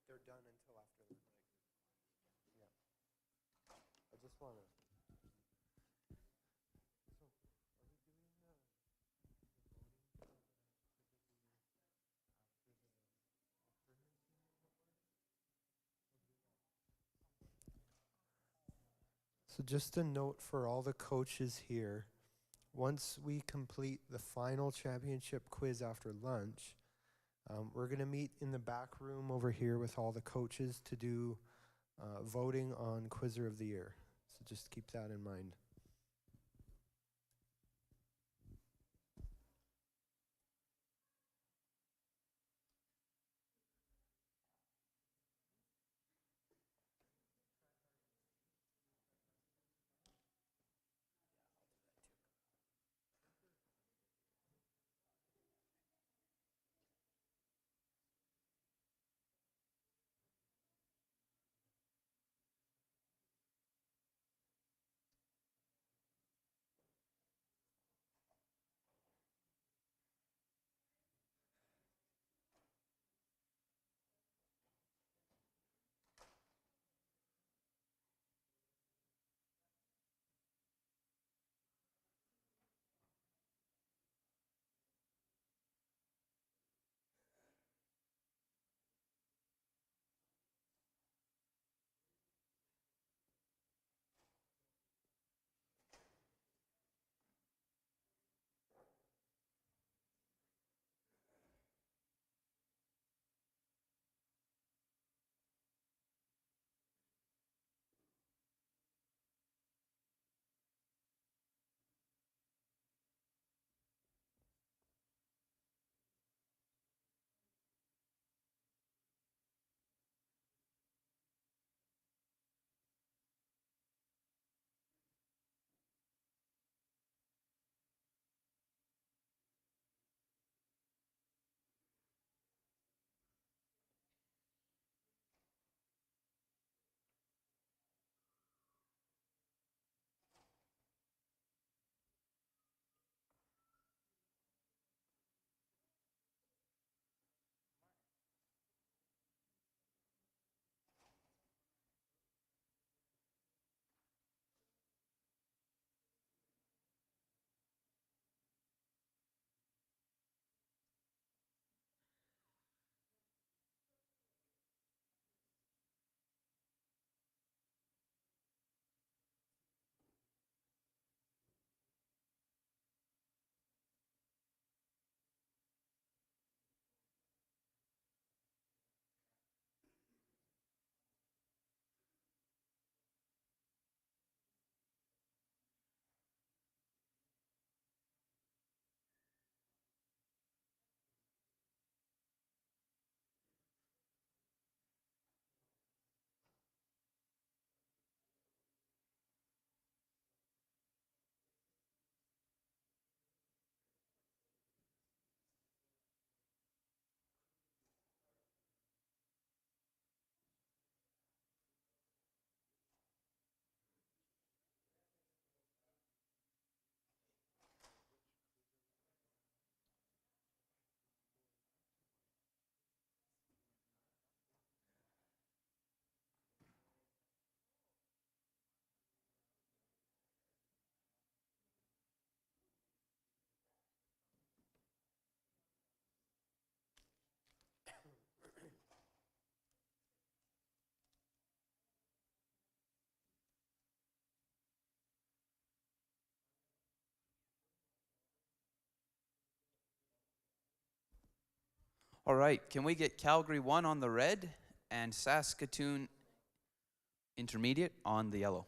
They're done until after the yeah. I just want to. So just a note for all the coaches here. Once we complete the final championship quiz after lunch, we're going to meet in the back room over here with all the coaches to do voting on Quizzer of the Year. So just keep that in mind. All right, can we get Calgary 1 on the red and Saskatoon Intermediate on the yellow?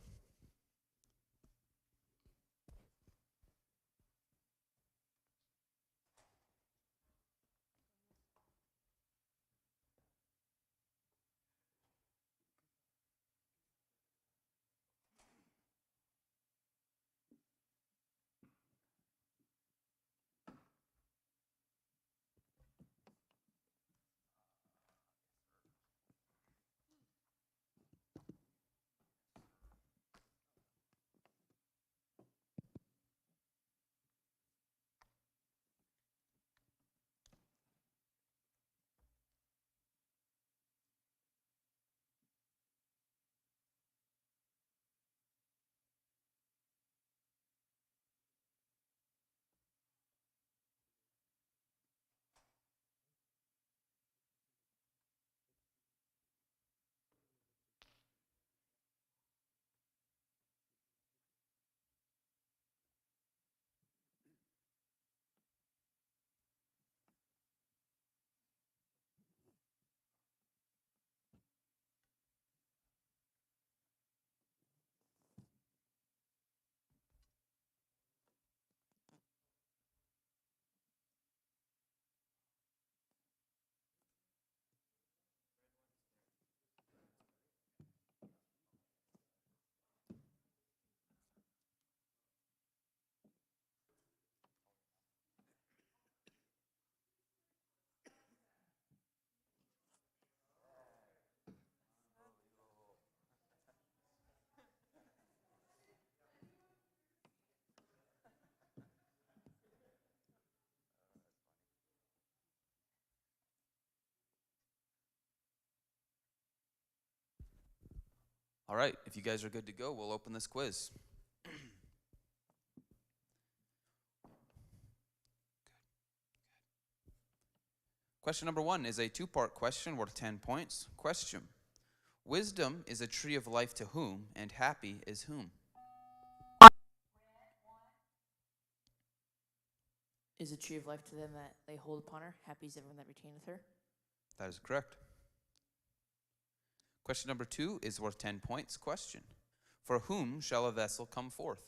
All right, if you guys are good to go, we'll open this quiz. Question number 1 is a 2-part question worth 10 points. Question: Wisdom is a tree of life to whom, and happy is whom? Is a tree of life to them that they hold upon her. Happy is everyone that retaineth her. That is correct. Question number 2 is worth 10 points. Question: For whom shall a vessel come forth?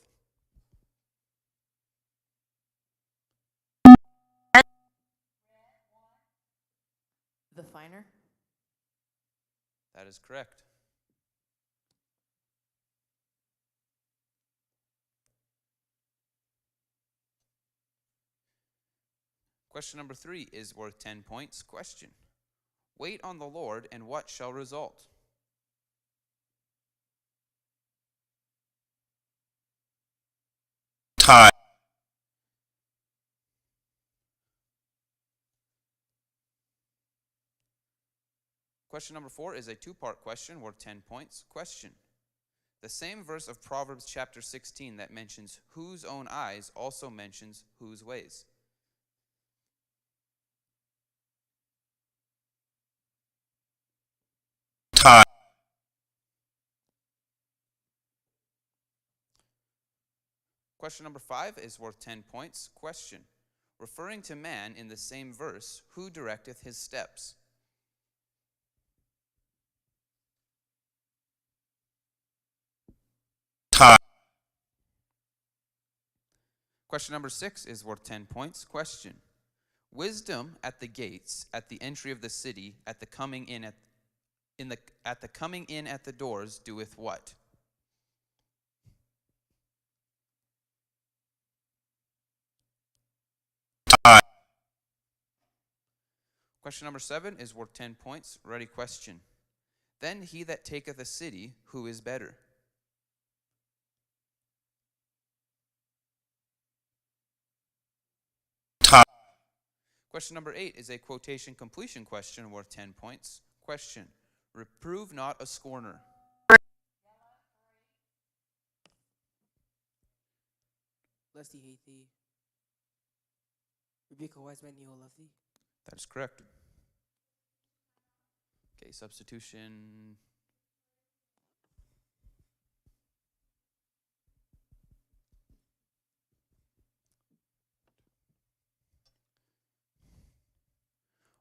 The finer. That is correct. Question number 3 is worth 10 points. Question: Wait on the Lord, and what shall result? Time. Question number 4 is a 2-part question worth 10 points. Question: The same verse of Proverbs chapter 16 that mentions whose own eyes also mentions whose ways? Time. Question number 5 is worth 10 points. Question: Referring to man in the same verse, who directeth his steps? Time. Question number 6 is worth 10 points. Question: Wisdom at the gates, at the entry of the city, at the coming in at the doors doeth what? Time. Question number 7 is worth 10 points. Ready question. Then he that taketh a city, who is better? Time. Question number 8 is a quotation completion question worth 10 points. Question: Reprove not a scorner. Lest he hate thee. Rebuke a wise man, he will love thee. That is correct. Okay, substitution.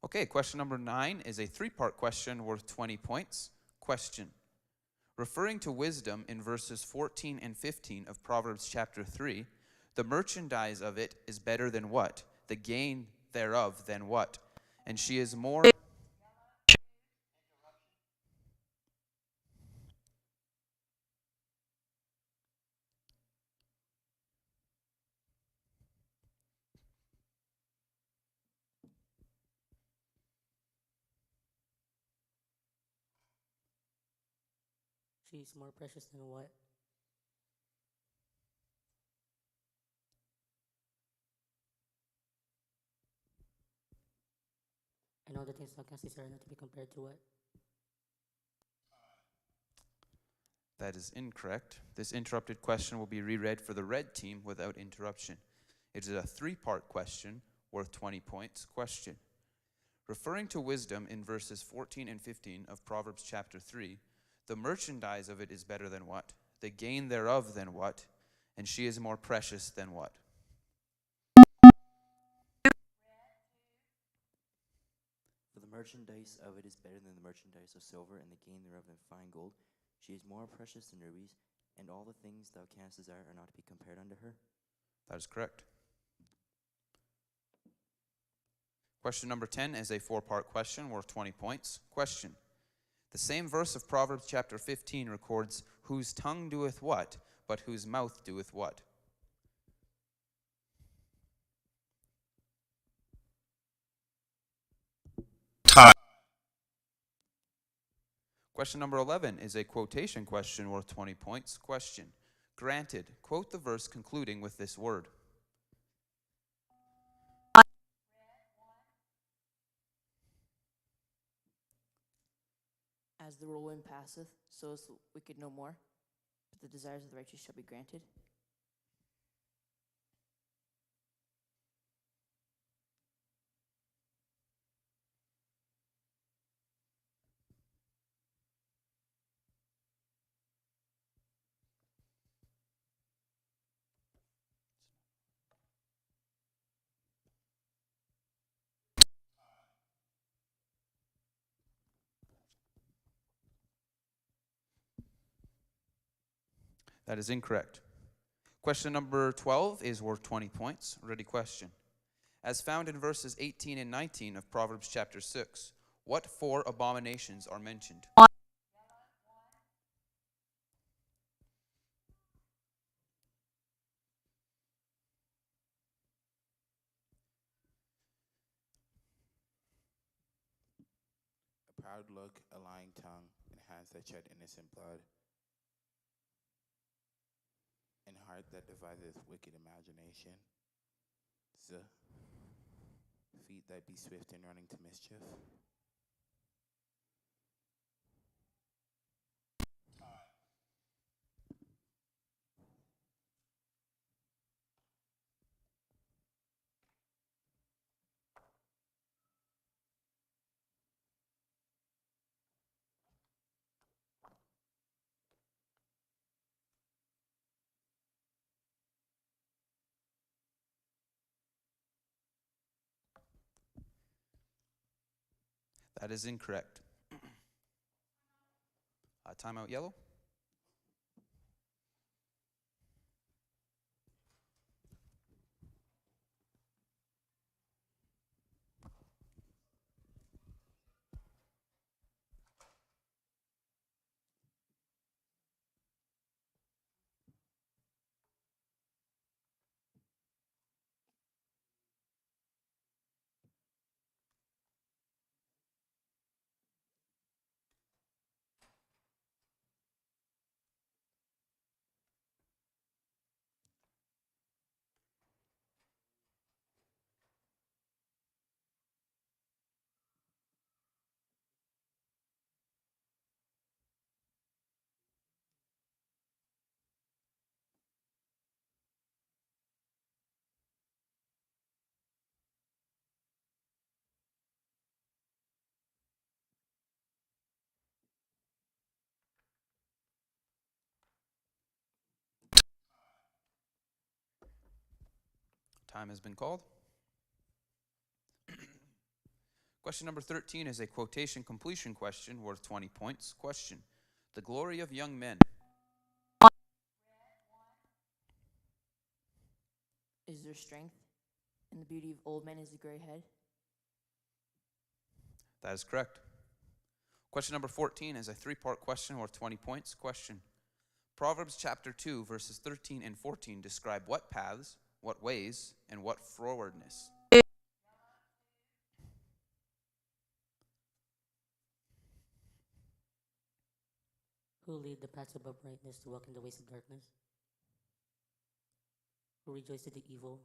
Okay, question number 9 is a 3-part question worth 20 points. Question. Referring to wisdom in verses 14 and 15 of Proverbs chapter 3, the merchandise of it is better than what? The gain thereof than what? And she is more... She's more precious than what? And all the things thou canst desire not to be compared to what? That is incorrect. This interrupted question will be reread for the red team without interruption. It is a 3-part question worth 20 points. Question. Referring to wisdom in verses 14 and 15 of Proverbs chapter 3, the merchandise of it is better than what? The gain thereof than what? And she is more precious than what? For the merchandise of it is better than the merchandise of silver, and the gain thereof than fine gold. She is more precious than rubies, and all the things thou canst desire are not to be compared unto her. That is correct. Question number 10 is a 4-part question worth 20 points. Question. The same verse of Proverbs chapter 15 records, whose tongue doeth what, but whose mouth doeth what? Time. Question number 11 is a quotation question worth 20 points. Question. Granted, quote the verse concluding with this word. As the whirlwind passeth, so is the wicked no more, but the desires of the righteous shall be granted. That is incorrect. Question number 12 is worth 20 points. Ready question. As found in verses 18 and 19 of Proverbs chapter 6, what 4 abominations are mentioned? A proud look, a lying tongue, and hands that shed innocent blood, and heart that deviseth wicked imagination. Feet that be swift in running to mischief. That is incorrect. Timeout yellow. Time has been called. Question number 13 is a quotation completion question worth 20 points. Question: the glory of young men. Is their strength, and the beauty of old men is the gray head. That is correct. Question number 14 is a three-part question worth 20 points. Question: Proverbs chapter 2, verses 13 and 14 describe what paths, what ways, and what frowardness. Who will lead the paths of uprightness to walk in the ways of darkness? Who rejoice at the evil?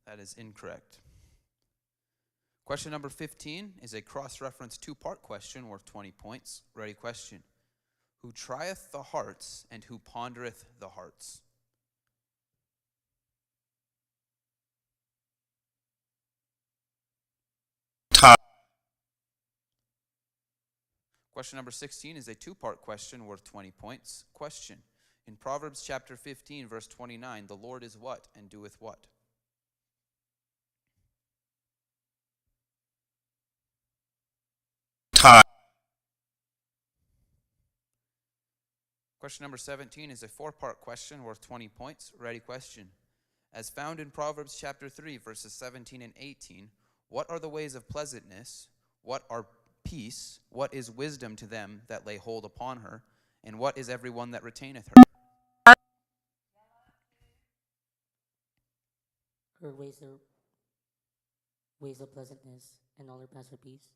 That is incorrect. Question number 15 is a cross-reference two-part question worth 20 points. Ready? Question: who trieth the hearts and who pondereth the hearts? Question number 16 is a two-part question worth 20 points. Question: in Proverbs chapter 15, verse 29, the Lord is what and doeth what? Question number 17 is a four-part question worth 20 points. Ready? Question: as found in Proverbs chapter 3, verses 17 and 18, what are the ways of pleasantness? What are peace? What is wisdom to them that lay hold upon her? And what is every one that retaineth her? Her ways are ways of pleasantness, and all her paths are peace.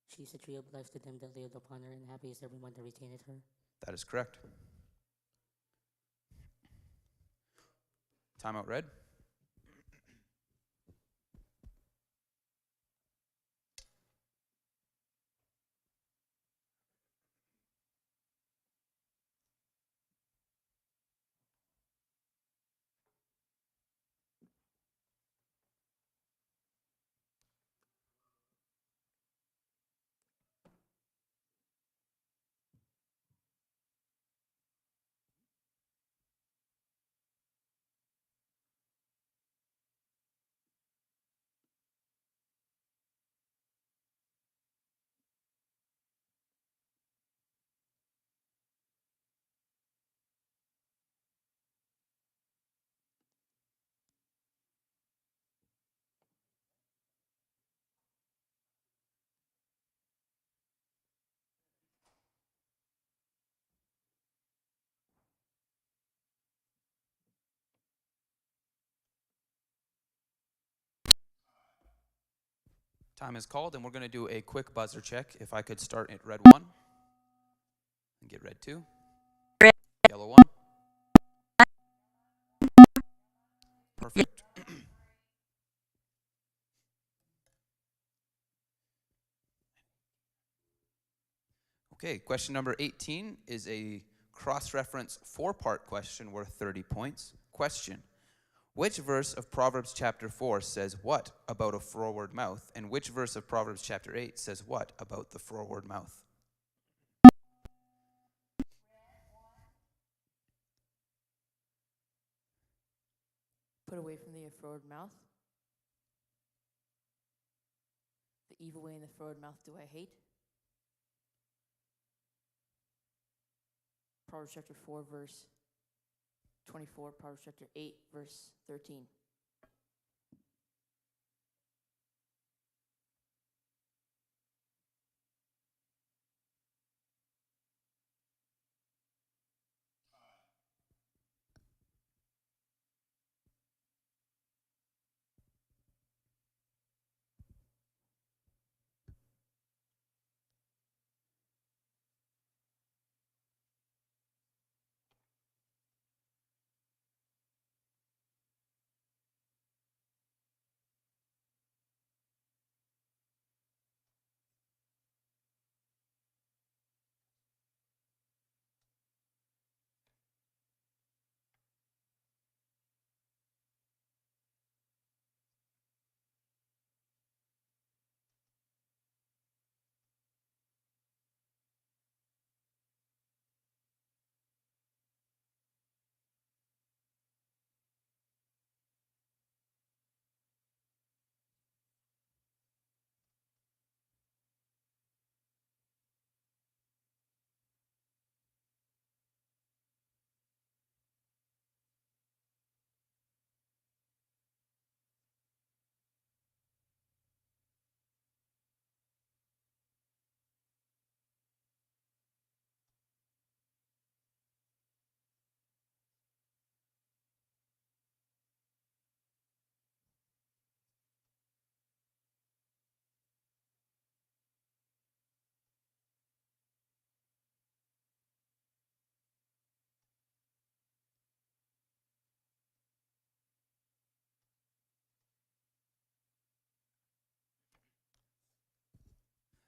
She is a tree of life to them that lay upon her, and happy is everyone that retaineth her. That is correct. Timeout read. Time is called, and we're going to do a quick buzzer check. If I could start at red 1 and get red 2, yellow 1. Perfect. Okay, question number 18 is a cross-reference four-part question worth 30 points. Question: which verse of Proverbs chapter 4 says what about a froward mouth, and which verse of Proverbs chapter 8 says what about the froward mouth? Put away from thee a froward mouth. The evil way in the froward mouth do I hate. Proverbs chapter 4, verse 24. Proverbs chapter 8, verse 13.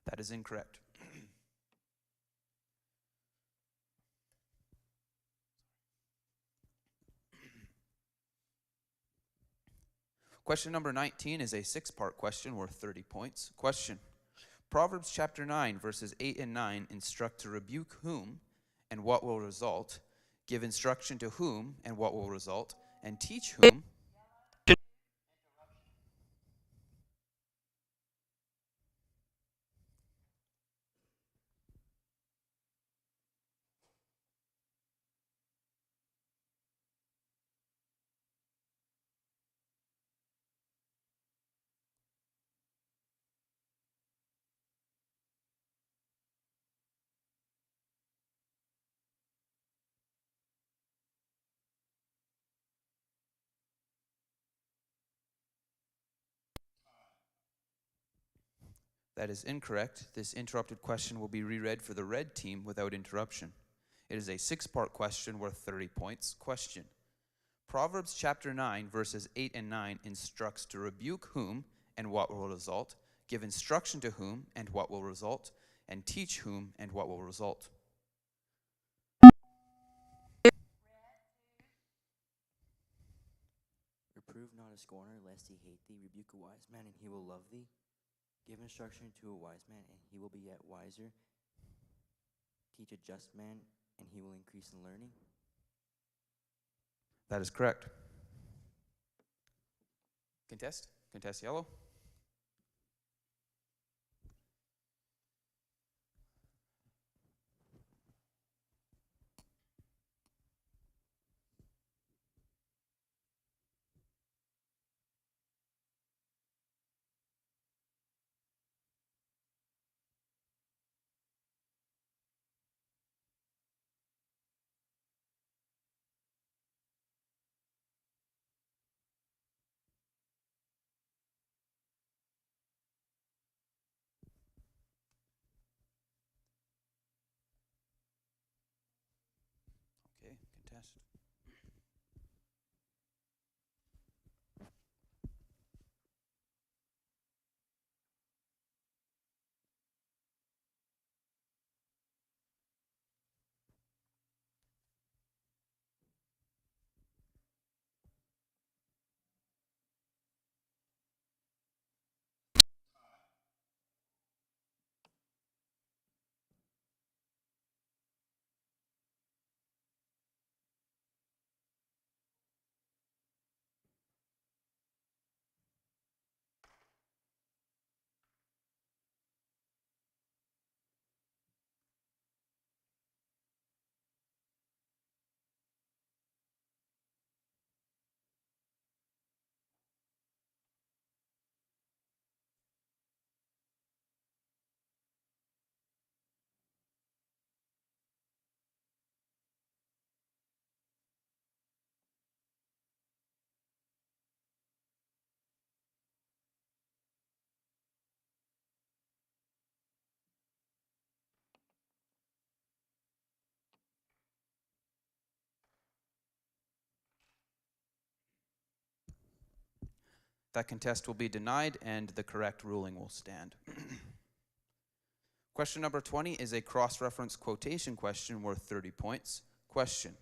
That is incorrect. Question number 19 is a 6-part question worth 30 points. Question. Proverbs chapter 9, verses 8 and 9 instruct to rebuke whom and what will result, give instruction to whom and what will result, and teach whom. That is incorrect. This interrupted question will be reread for the red team without interruption. It is a 6-part question worth 30 points. Question. Proverbs chapter 9, verses 8 and 9 instructs to rebuke whom and what will result, give instruction to whom and what will result, and teach whom and what will result. Reprove not a scorner, lest he hate thee. Rebuke a wise man, and he will love thee. Give instruction to a wise man, and he will be yet wiser. Teach a just man, and he will increase in learning. That is correct. Contest? Contest yellow. Okay, contest. That contest will be denied and the correct ruling will stand. Question number 20 is a cross-reference quotation question worth 30 points. Question.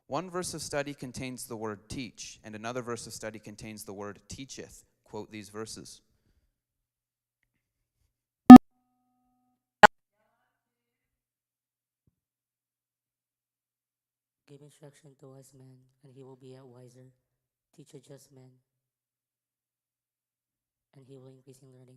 One verse of study contains the word teach, and another verse of study contains the word teacheth. Quote these verses. Give instruction to a wise man, and he will be yet wiser. Teach a just man, and he will increase in learning.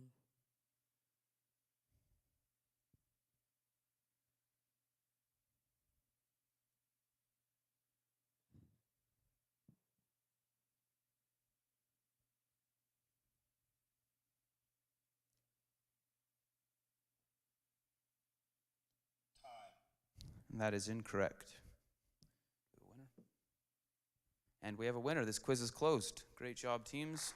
And that is incorrect. And we have a winner. This quiz is closed. Great job, teams.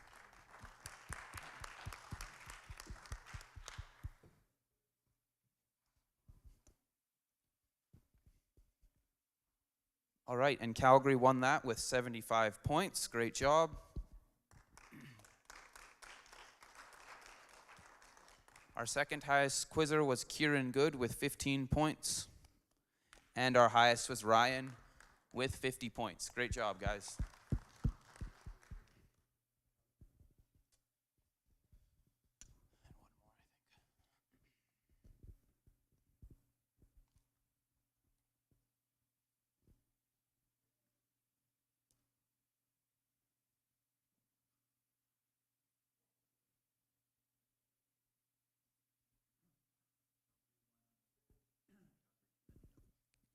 All right, and Calgary won that with 75 points. Great job. Our second highest quizzer was Kieran Good with 15 points. And our highest was Ryan with 50 points. Great job, guys.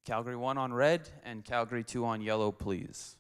Calgary 1 on red and Calgary 2 on yellow, please.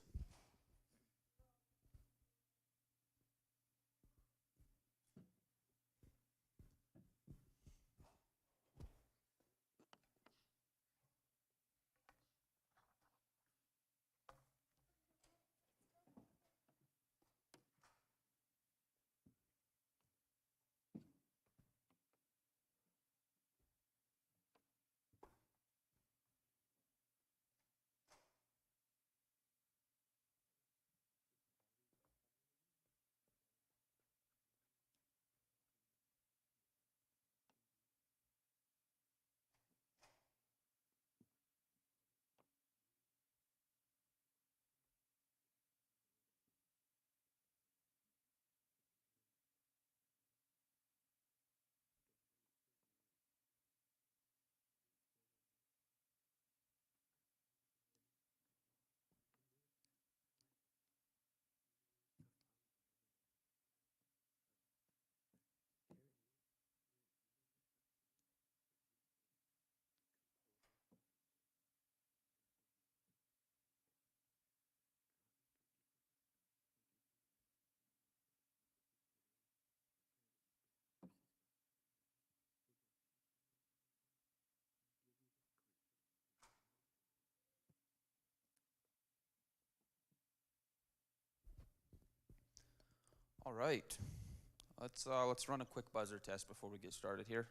All right. Let's run a quick buzzer test before we get started here.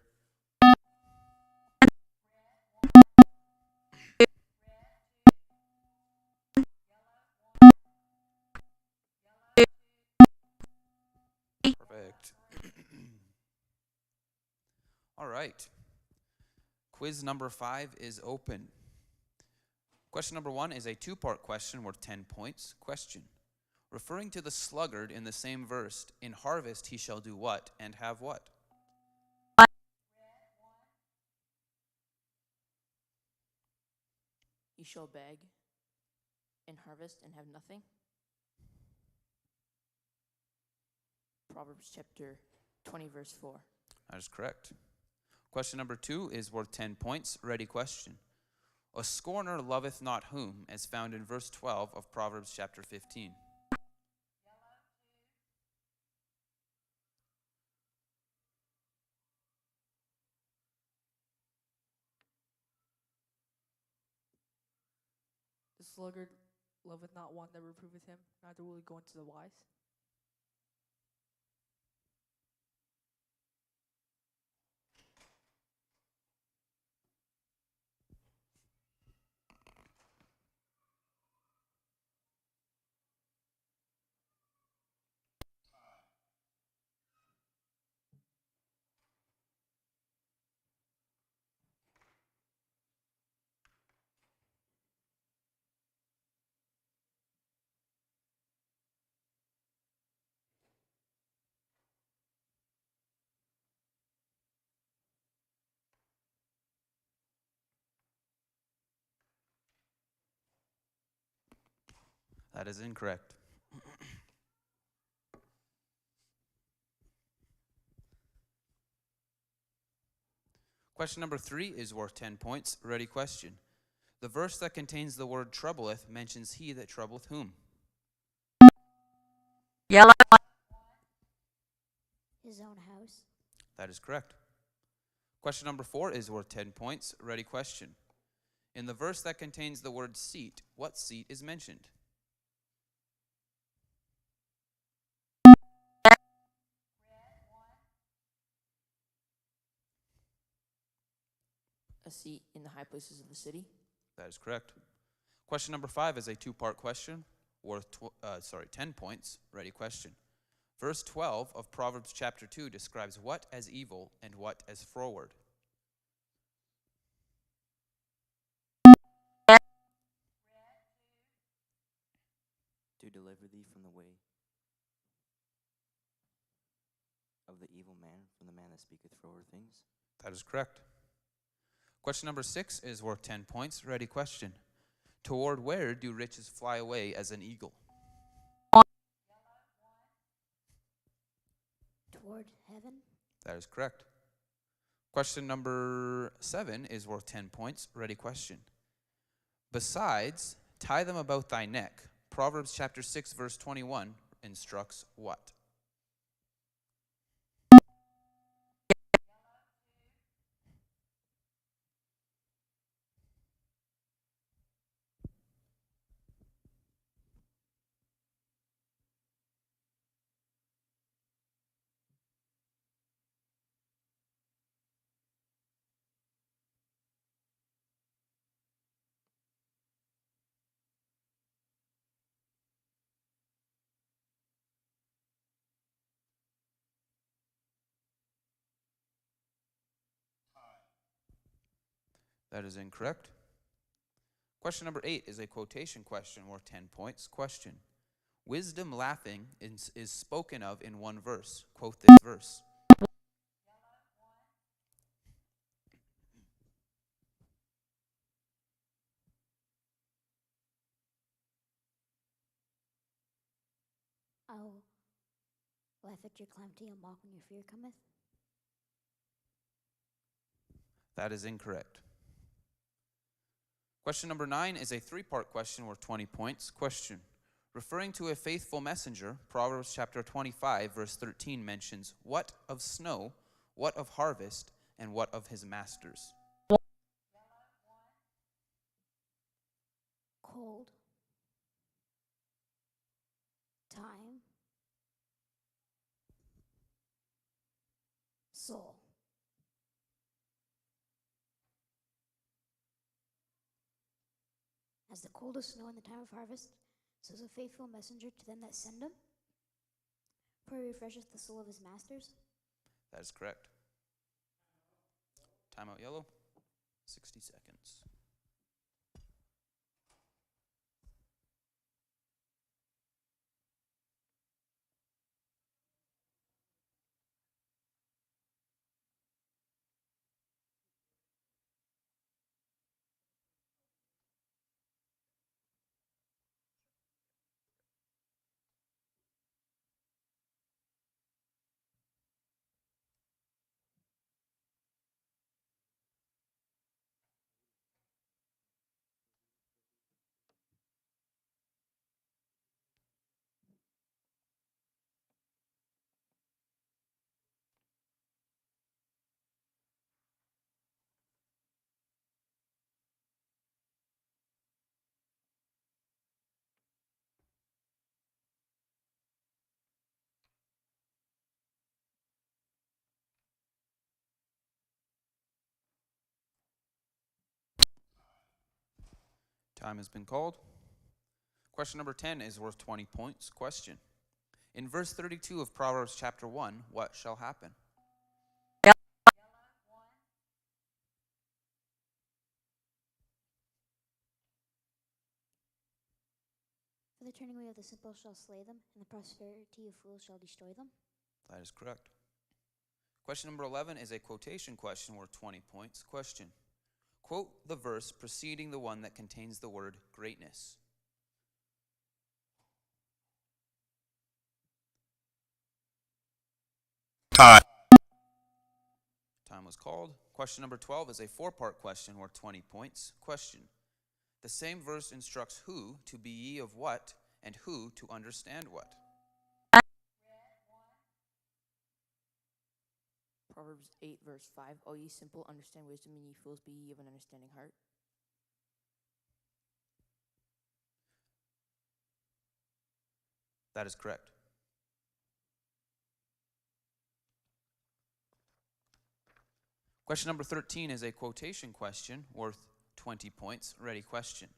Perfect. All right. Quiz number 5 is open. Question number 1 is a two-part question worth 10 points. Question: referring to the sluggard in the same verse, in harvest he shall do what and have what? You shall beg and harvest and have nothing. Proverbs chapter 20, verse 4. That is correct. Question number 2 is worth 10 points. Ready question. A scorner loveth not whom, as found in verse 12 of Proverbs chapter 15. The sluggard loveth not one that reproveth him, neither will he go unto the wise. That is incorrect. Question number 3 is worth 10 points. Ready question. The verse that contains the word troubleth mentions he that troubleth whom? Yellow. His own house. That is correct. Question number 4 is worth 10 points. Ready question. In the verse that contains the word seat, what seat is mentioned? A seat in the high places of the city. That is correct. Question number 5 is a two-part question worth 10 points. Ready question. Verse 12 of Proverbs chapter 2 describes what as evil and what as froward. To deliver thee from the way of the evil man, from the man that speaketh froward things. That is correct. Question number 6 is worth 10 points. Ready question. Toward where do riches fly away as an eagle? Toward heaven. That is correct. Question number 7 is worth 10 points. Ready question. Besides, tie them about thy neck. Proverbs chapter 6 verse 21 instructs what? That is incorrect. Question number 8 is a quotation question worth 10 points. Question. Wisdom laughing is spoken of in one verse. Quote this verse. I'll laugh at your calamity and mock when your fear cometh. That is incorrect. Question number 9 is a 3-part question worth 20 points. Question. Referring to a faithful messenger, Proverbs chapter 25 verse 13 mentions what of snow, what of harvest, and what of his masters. Cold. Time. Soul. As the cold as snow in the time of harvest, so is a faithful messenger to them that send him. For he refresheth the soul of his masters. That is correct. Timeout yellow. 60 seconds. Time has been called. Question number 10 is worth 20 points. Question. In verse 32 of Proverbs chapter 1, what shall happen? For the turning away of the simple shall slay them, and the prosperity of fools shall destroy them. That is correct. Question number 11 is a quotation question worth 20 points. Question. Quote the verse preceding the one that contains the word greatness. Time was called. Question number 12 is a 4-part question worth 20 points. Question. The same verse instructs who to be ye of what and who to understand what. Proverbs 8, verse 5. O ye simple, understand wisdom, and ye fools, be ye of an understanding heart. That is correct. Question number 13 is a quotation question worth 20 points. Ready question.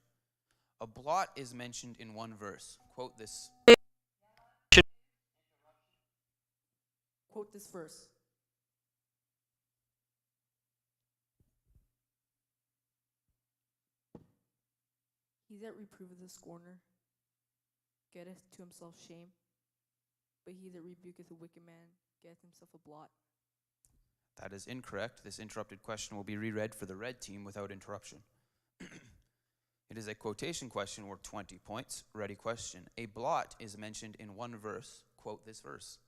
A blot is mentioned in one verse. Quote this. Quote this verse. He that reproveth the scorner getteth to himself shame, but he that rebuketh a wicked man getteth himself a blot. That is incorrect. This interrupted question will be reread for the red team without interruption. It is a quotation question worth 20 points. Ready question. A blot is mentioned in one verse. Quote this verse.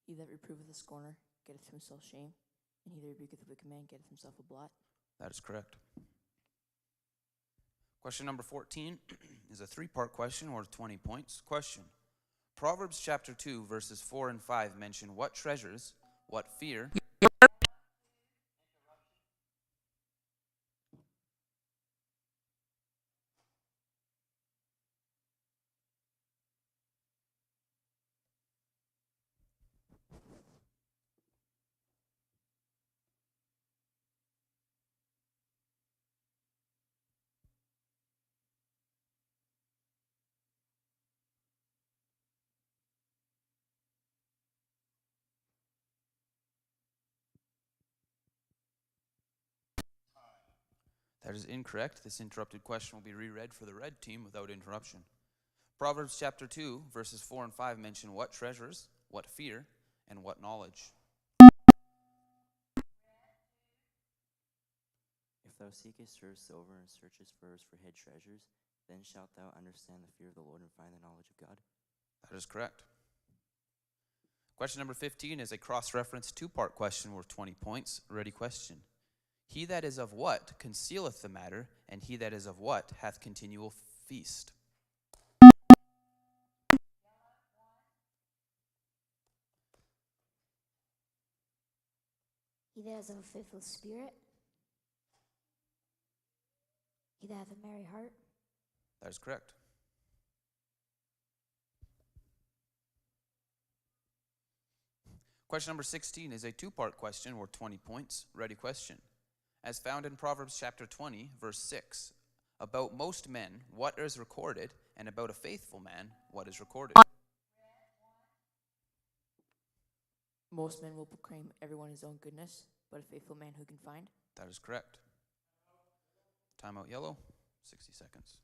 He that reproveth the scorner getteth to himself shame, and he that rebuketh the wicked man getteth himself a blot. That is correct. Question number 14 is a three-part question worth 20 points. Question. Proverbs chapter 2, verses 4 and 5 mention what treasures, what fear, That is incorrect. This interrupted question will be reread for the red team without interruption. Proverbs chapter 2, verses 4 and 5 mention what treasures, what fear, and what knowledge. If thou seekest for silver and searchest first for hid treasures, then shalt thou understand the fear of the Lord and find the knowledge of God. That is correct. Question number 15 is a cross-reference two-part question worth 20 points. Ready question. He that is of what concealeth the matter, and he that is of what hath continual feast. He that is of a faithful spirit. He that hath a merry heart. That is correct. Question number 16 is a two-part question worth 20 points. Ready question. As found in Proverbs chapter 20, verse 6, about most men, what is recorded, and about a faithful man, what is recorded? Most men will proclaim everyone his own goodness, but a faithful man who can find? That is correct. Timeout yellow, 60 seconds.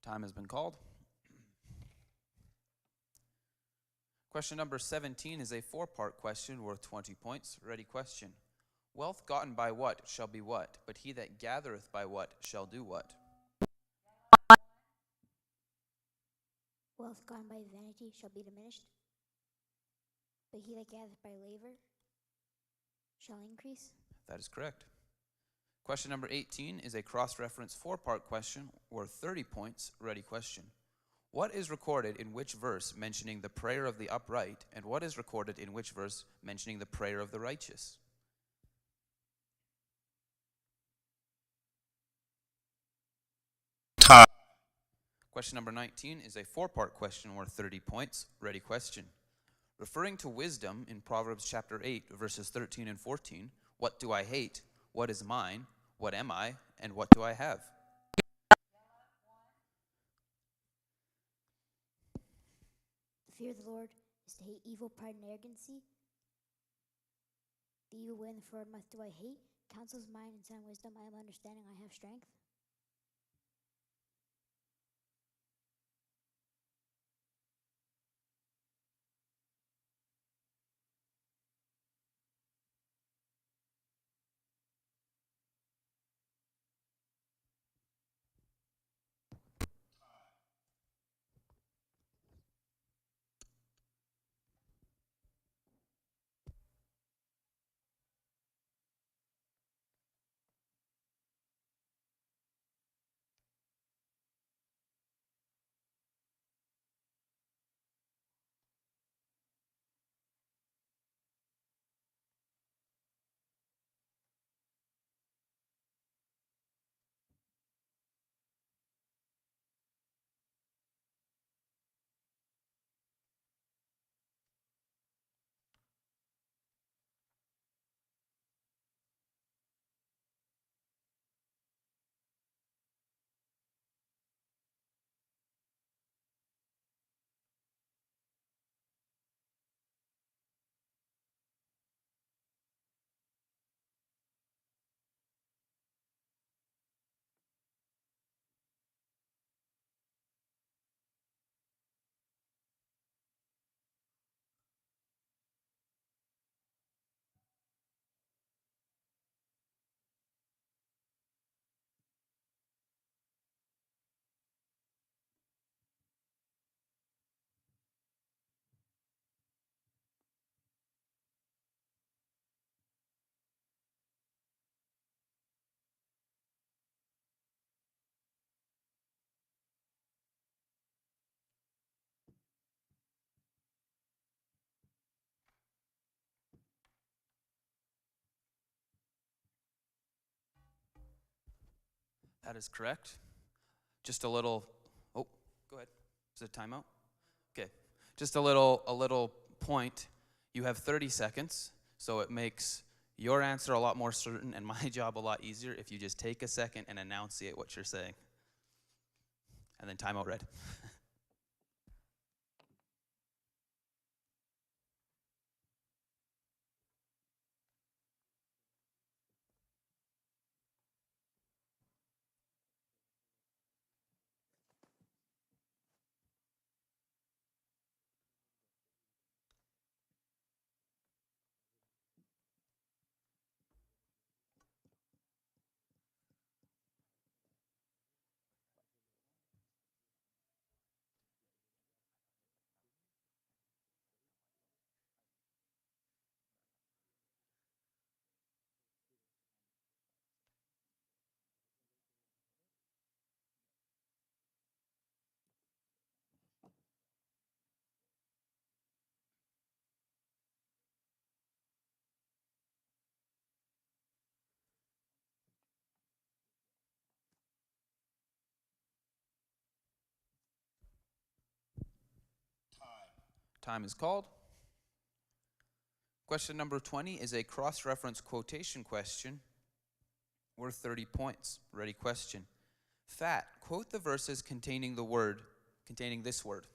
Time has been called. Question number 17 is a four-part question worth 20 points. Ready question. Wealth gotten by what shall be what, but he that gathereth by what shall do what? Wealth gone by vanity shall be diminished, but he that gathereth by labor shall increase. That is correct. Question number 18 is a cross-reference four-part question worth 30 points. Ready question. What is recorded in which verse mentioning the prayer of the upright, and what is recorded in which verse mentioning the prayer of the righteous? Question number 19 is a four-part question worth 30 points. Ready question. Referring to wisdom in Proverbs chapter 8, verses 13 and 14, what do I hate? What is mine? What am I? And what do I have? fear the Lord is to hate evil, pride, and arrogancy. The evil way and the forward mouth do I hate. Counsel's mind and sound wisdom. I am understanding. I have strength. That is correct. Just a little, oh, go ahead. Is it a timeout? Okay. Just a little point. You have 30 seconds, so it makes your answer a lot more certain and my job a lot easier if you just take a second and enunciate what you're saying. And then timeout red. Time is called. Question number 20 is a cross-reference quotation question worth 30 points. Ready question. Fat, quote the verses containing this word.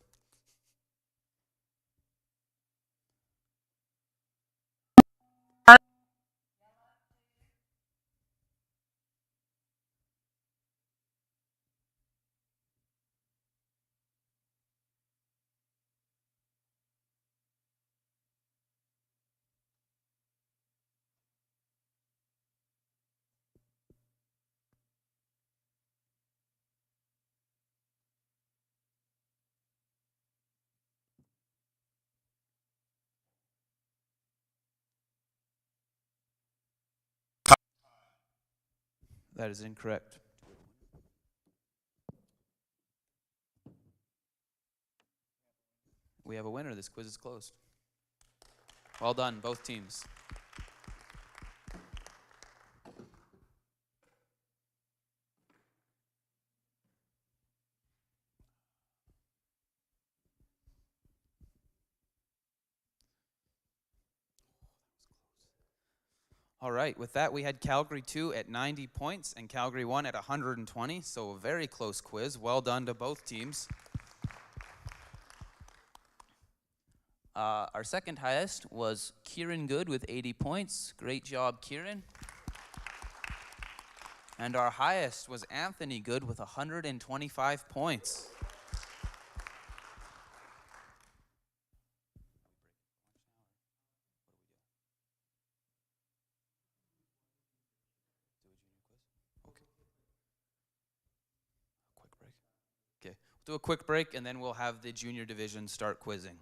That is incorrect. We have a winner. This quiz is closed. Well done, both teams. All right, with that, we had Calgary 2 at 90 points and Calgary 1 at 120, so a very close quiz. Well done to both teams. Our second highest was Kieran Good with 80 points. Great job, Kieran. And our highest was Anthony Good with 125 points. Okay, we'll do a quick break and then we'll have the junior division start quizzing.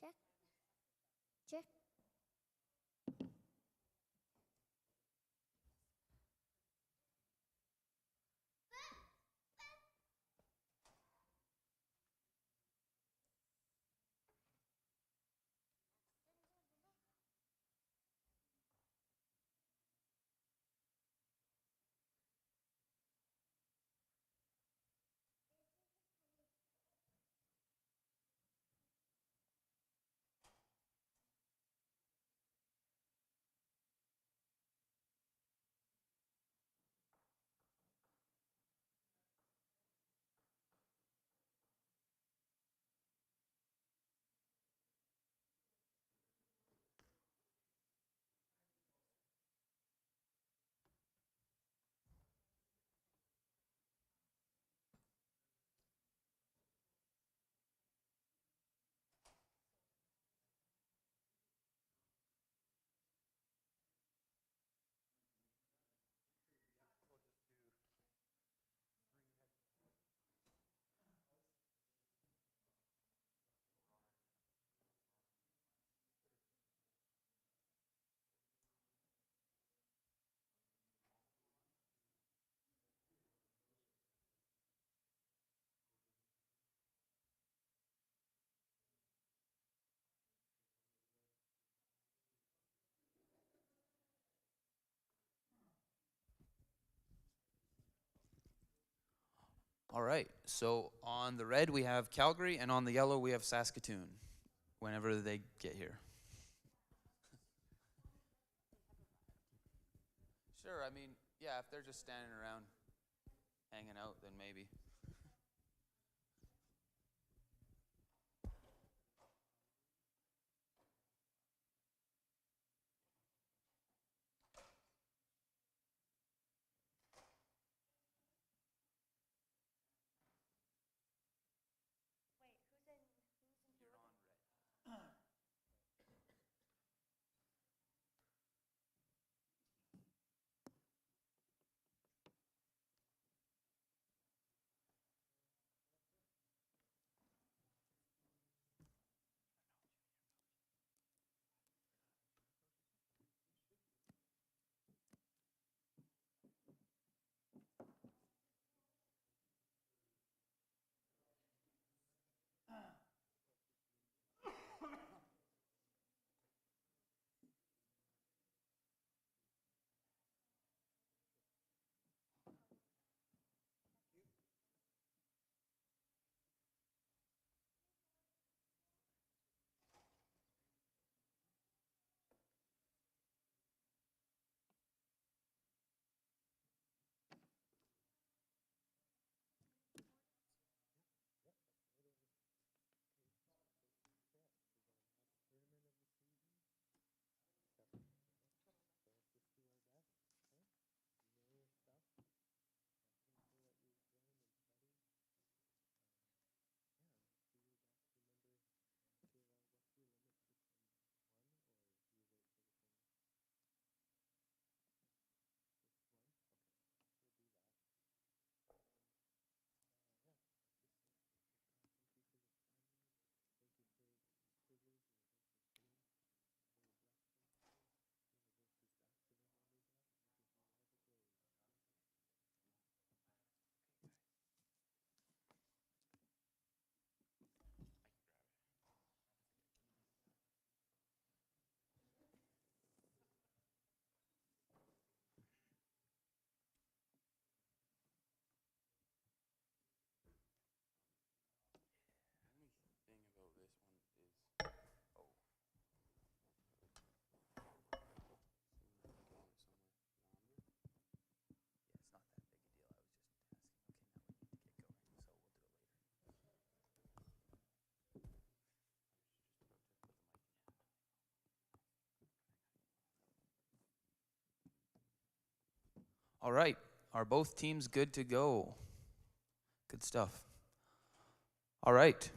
Check. Check. All right. So on the red, we have Calgary, and on the yellow, we have Saskatoon whenever they get here. Sure. I mean, yeah, if they're just standing around hanging out, then maybe. All right. Are both teams good to go? Good stuff. All right.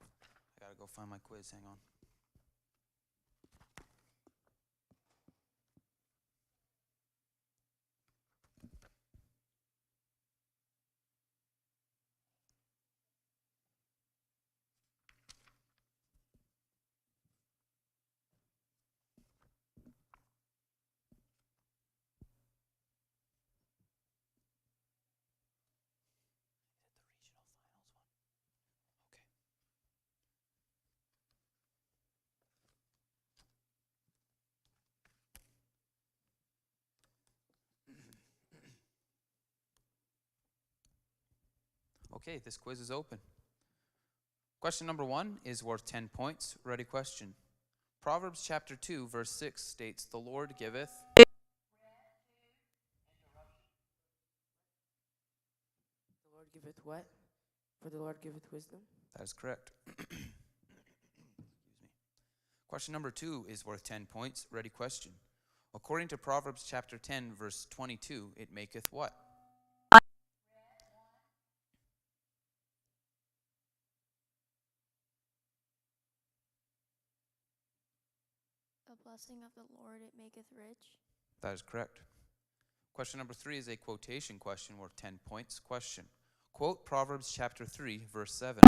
I got to go find my quiz. Hang on. Okay, this quiz is open. Question number 1 is worth 10 points. Ready question. Proverbs chapter 2, verse 6 states, "The Lord giveth..." The Lord giveth what? For the Lord giveth wisdom. That is correct. Excuse me. Question number 2 is worth 10 points. Ready question. According to Proverbs chapter 10, verse 22, it maketh what? A blessing of the Lord, it maketh rich. That is correct. Question number 3 is a quotation question worth 10 points. Question. Quote Proverbs chapter 3, verse 7.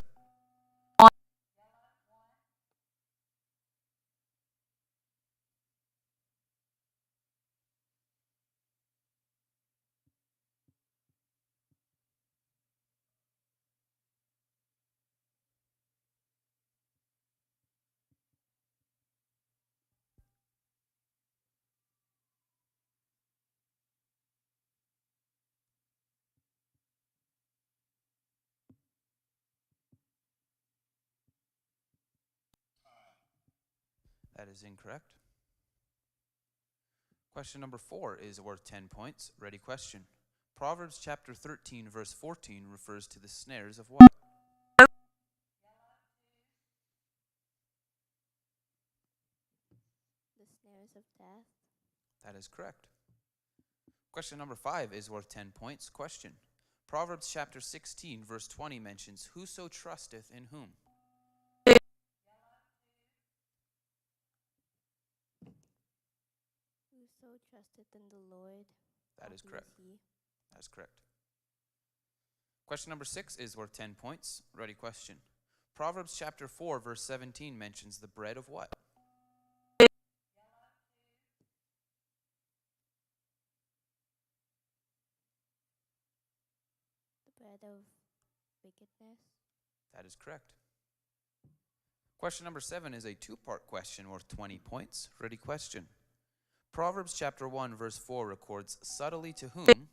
That is incorrect. Question number 4 is worth 10 points. Ready question. Proverbs chapter 13 verse 14 refers to the snares of what? The snares of death. That is correct. Question number 5 is worth 10 points. Question. Proverbs chapter 16 verse 20 mentions, whoso trusteth in whom? Whoso trusteth in the Lord. That is happy correct. he. That is correct. Question number 6 is worth 10 points. Ready question. Proverbs chapter 4 verse 17 mentions the bread of what? The bread of wickedness. That is correct. Question number 7 is a two-part question worth 20 points. Ready question. Proverbs chapter 1 verse 4 records subtly to whom?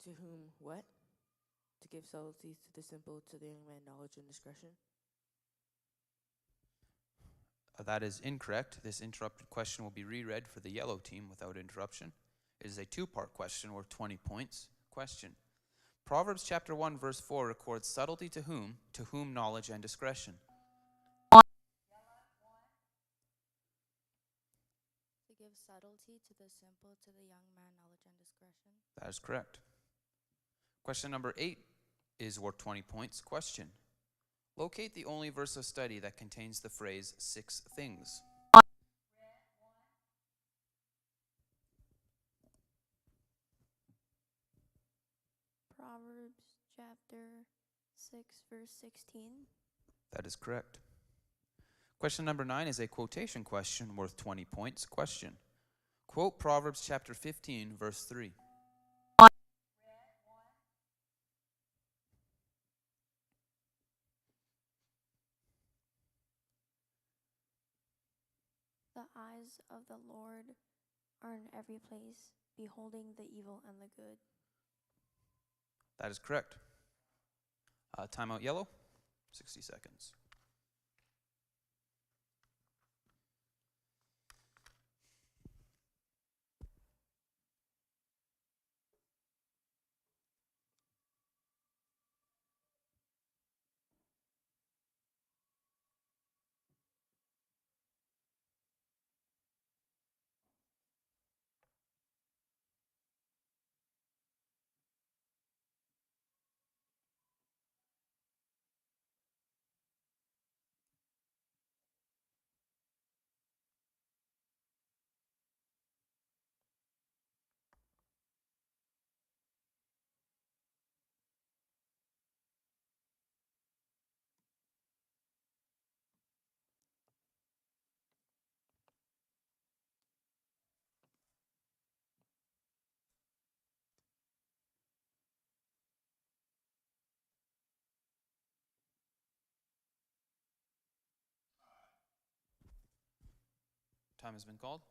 To whom what? To give subtlety to the simple, to the young man knowledge and discretion. That is incorrect. This interrupted question will be reread for the yellow team without interruption. It is a two-part question worth 20 points. Question. Proverbs chapter 1 verse 4 records subtlety to whom? To whom knowledge and discretion. To give subtlety to the simple, to the young man knowledge and discretion. That is correct. Question number 8 is worth 20 points. Question. Locate the only verse of study that contains the phrase 6 things. Proverbs chapter 6 verse 16. That is correct. Question number 9 is a quotation question worth 20 points. Question. Quote Proverbs chapter 15 verse 3. The eyes of the Lord are in every place, beholding the evil and the good. That is correct. Timeout yellow, 60 seconds. Time has been called.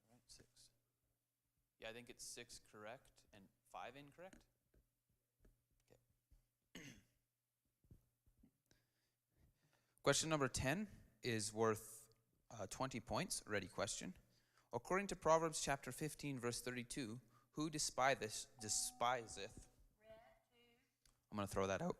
All right, 6. Yeah, I think it's 6 correct and 5 incorrect. Okay. Question number 10 is worth 20 points. Ready question. According to Proverbs chapter 15 verse 32, who despiseth? I'm going to throw that out.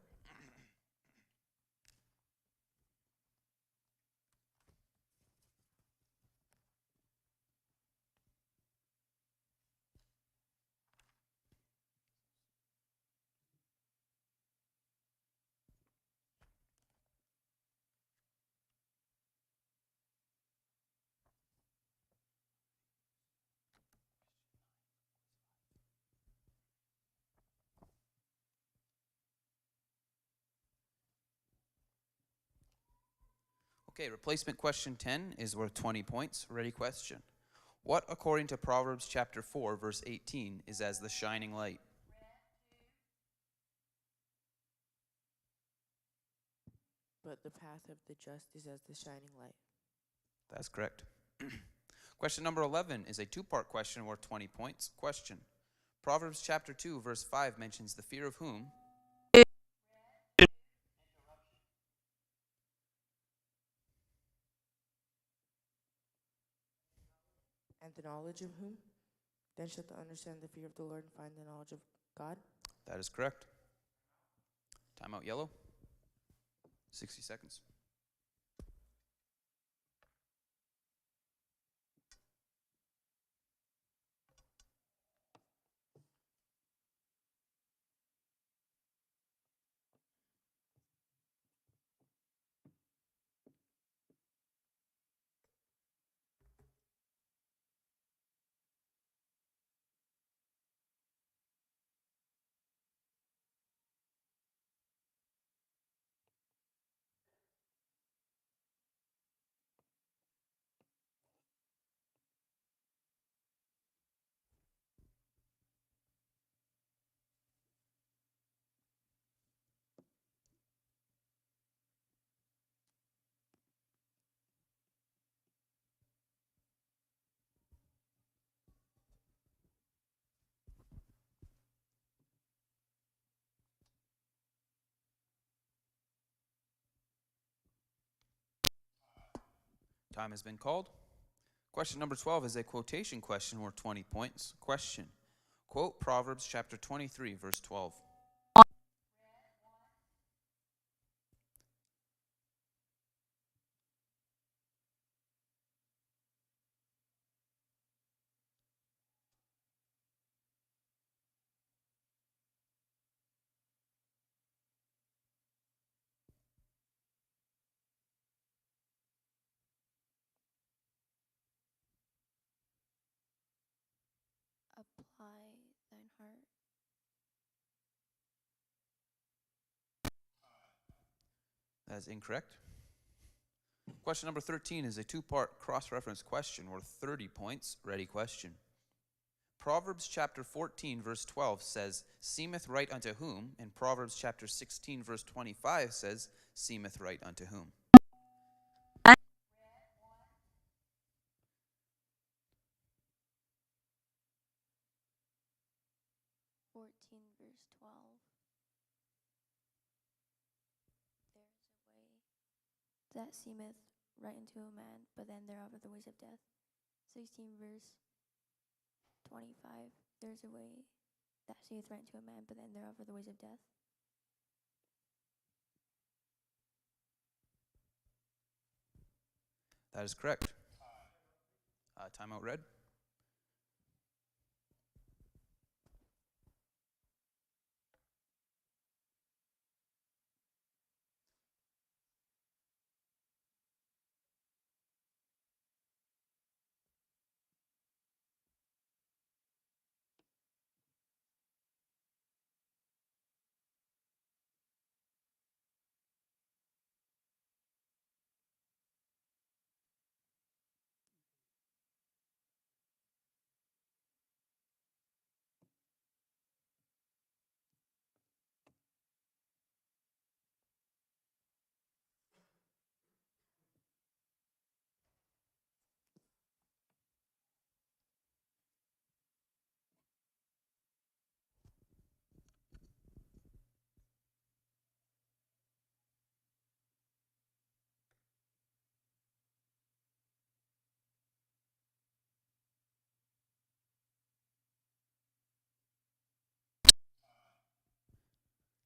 Okay, replacement question 10 is worth 20 points. Ready question. What, according to Proverbs chapter 4, verse 18, is as the shining light? but the path of the just is as the shining light. That's correct. Question number 11 is a two-part question worth 20 points. Question. Proverbs chapter 2, verse 5 mentions the fear of whom? And the knowledge of whom? Then shalt thou understand the fear of the Lord and find the knowledge of God. That is correct. Timeout yellow. 60 seconds. Time has been called. Question number 12 is a quotation question worth 20 points. Question. Quote Proverbs chapter 23, verse 12. Apply thine heart. That is incorrect. Question number 13 is a two-part cross-reference question worth 30 points. Ready question. Proverbs chapter 14 verse 12 says, seemeth right unto whom? And Proverbs chapter 16 verse 25 says, seemeth right unto whom? 14 verse 12. There's a way that seemeth right unto a man, but then thereof are the ways of death. 16 verse 25. There's a way that seemeth right unto a man, but then thereof are the ways of death. That is correct. Timeout red.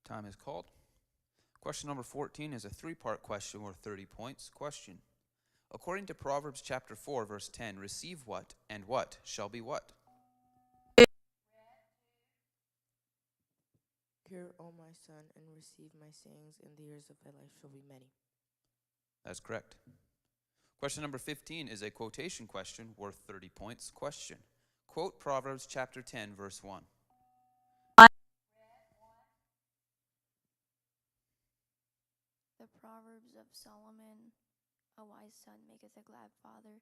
Time is called. Question number 14 is a three-part question worth 30 points. Question. According to Proverbs chapter 4, verse 10, receive what and what shall be what? Hear, O my son, and receive my sayings, and the years of thy life shall be many. That's correct. Question number 15 is a quotation question worth 30 points. Question. Quote Proverbs chapter 10, verse 1. The Proverbs of Solomon. A wise son maketh a glad father,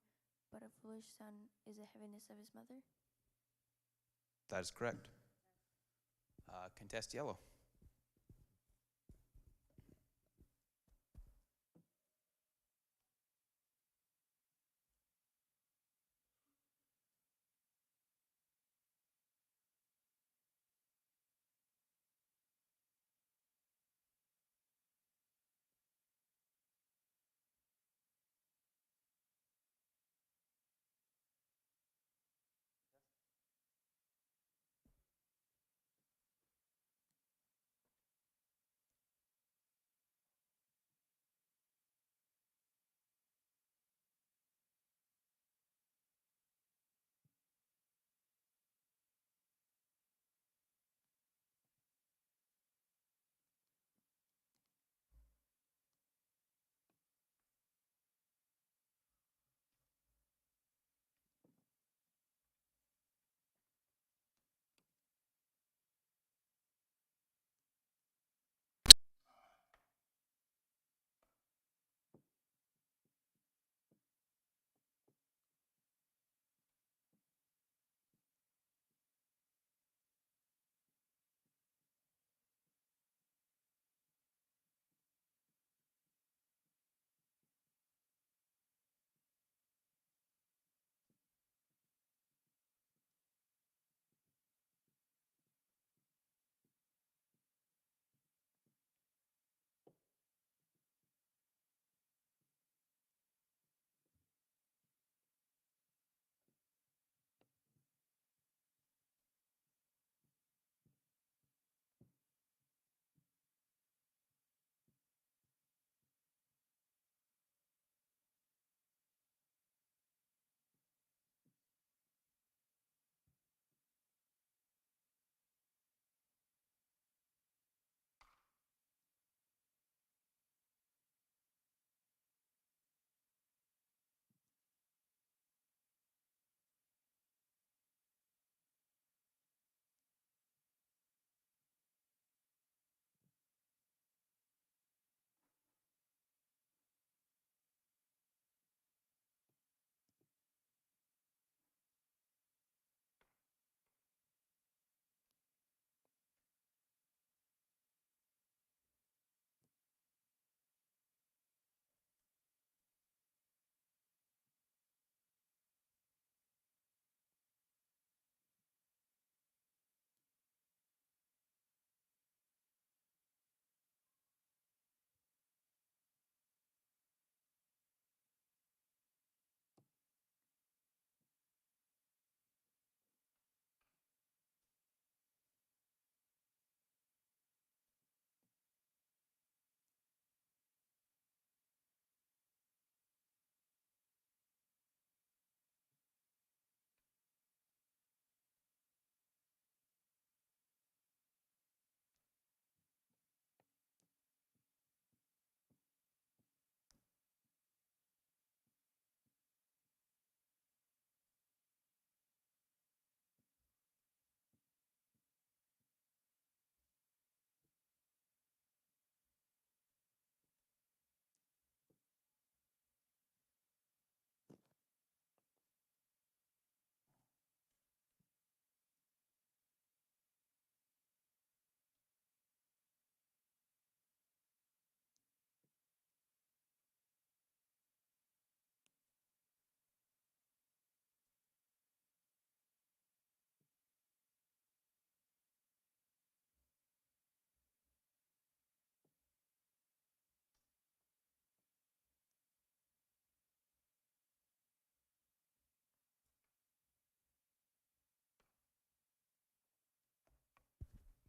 but a foolish son is the heaviness of his mother. That is correct. Contest yellow.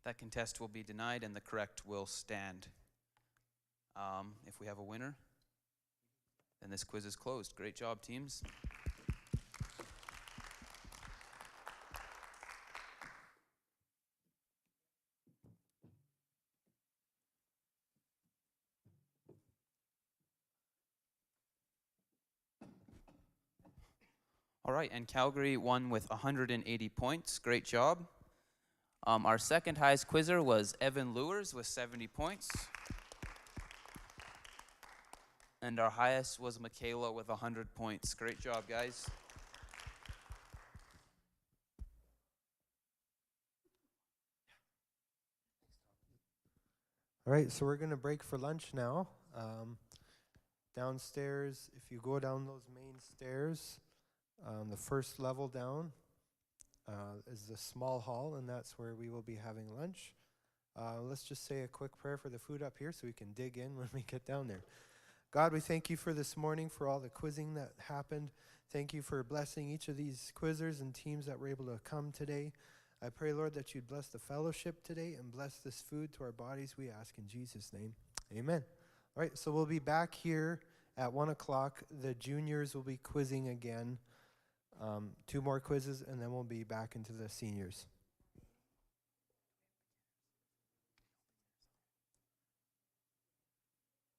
That contest will be denied and the correct will stand. If we have a winner, then this quiz is closed. Great job, teams. All right, and Calgary won with 180 points. Great job. Our second highest quizzer was Evan Lewers with 70 points. And our highest was Michaela with 100 points. Great job, guys. All right, so we're going to break for lunch now. Downstairs, if you go down those main stairs, the first level down is the small hall, and that's where we will be having lunch. Let's just say a quick prayer for the food up here so we can dig in when we get down there. God, we thank you for this morning, for all the quizzing that happened. Thank you for blessing each of these quizzers and teams that were able to come today. I pray, Lord, that you'd bless the fellowship today and bless this food to our bodies, we ask in Jesus' name. Amen. All right, so we'll be back here at 1 o'clock. The juniors will be quizzing again. 2 more quizzes, and then we'll be back into the seniors.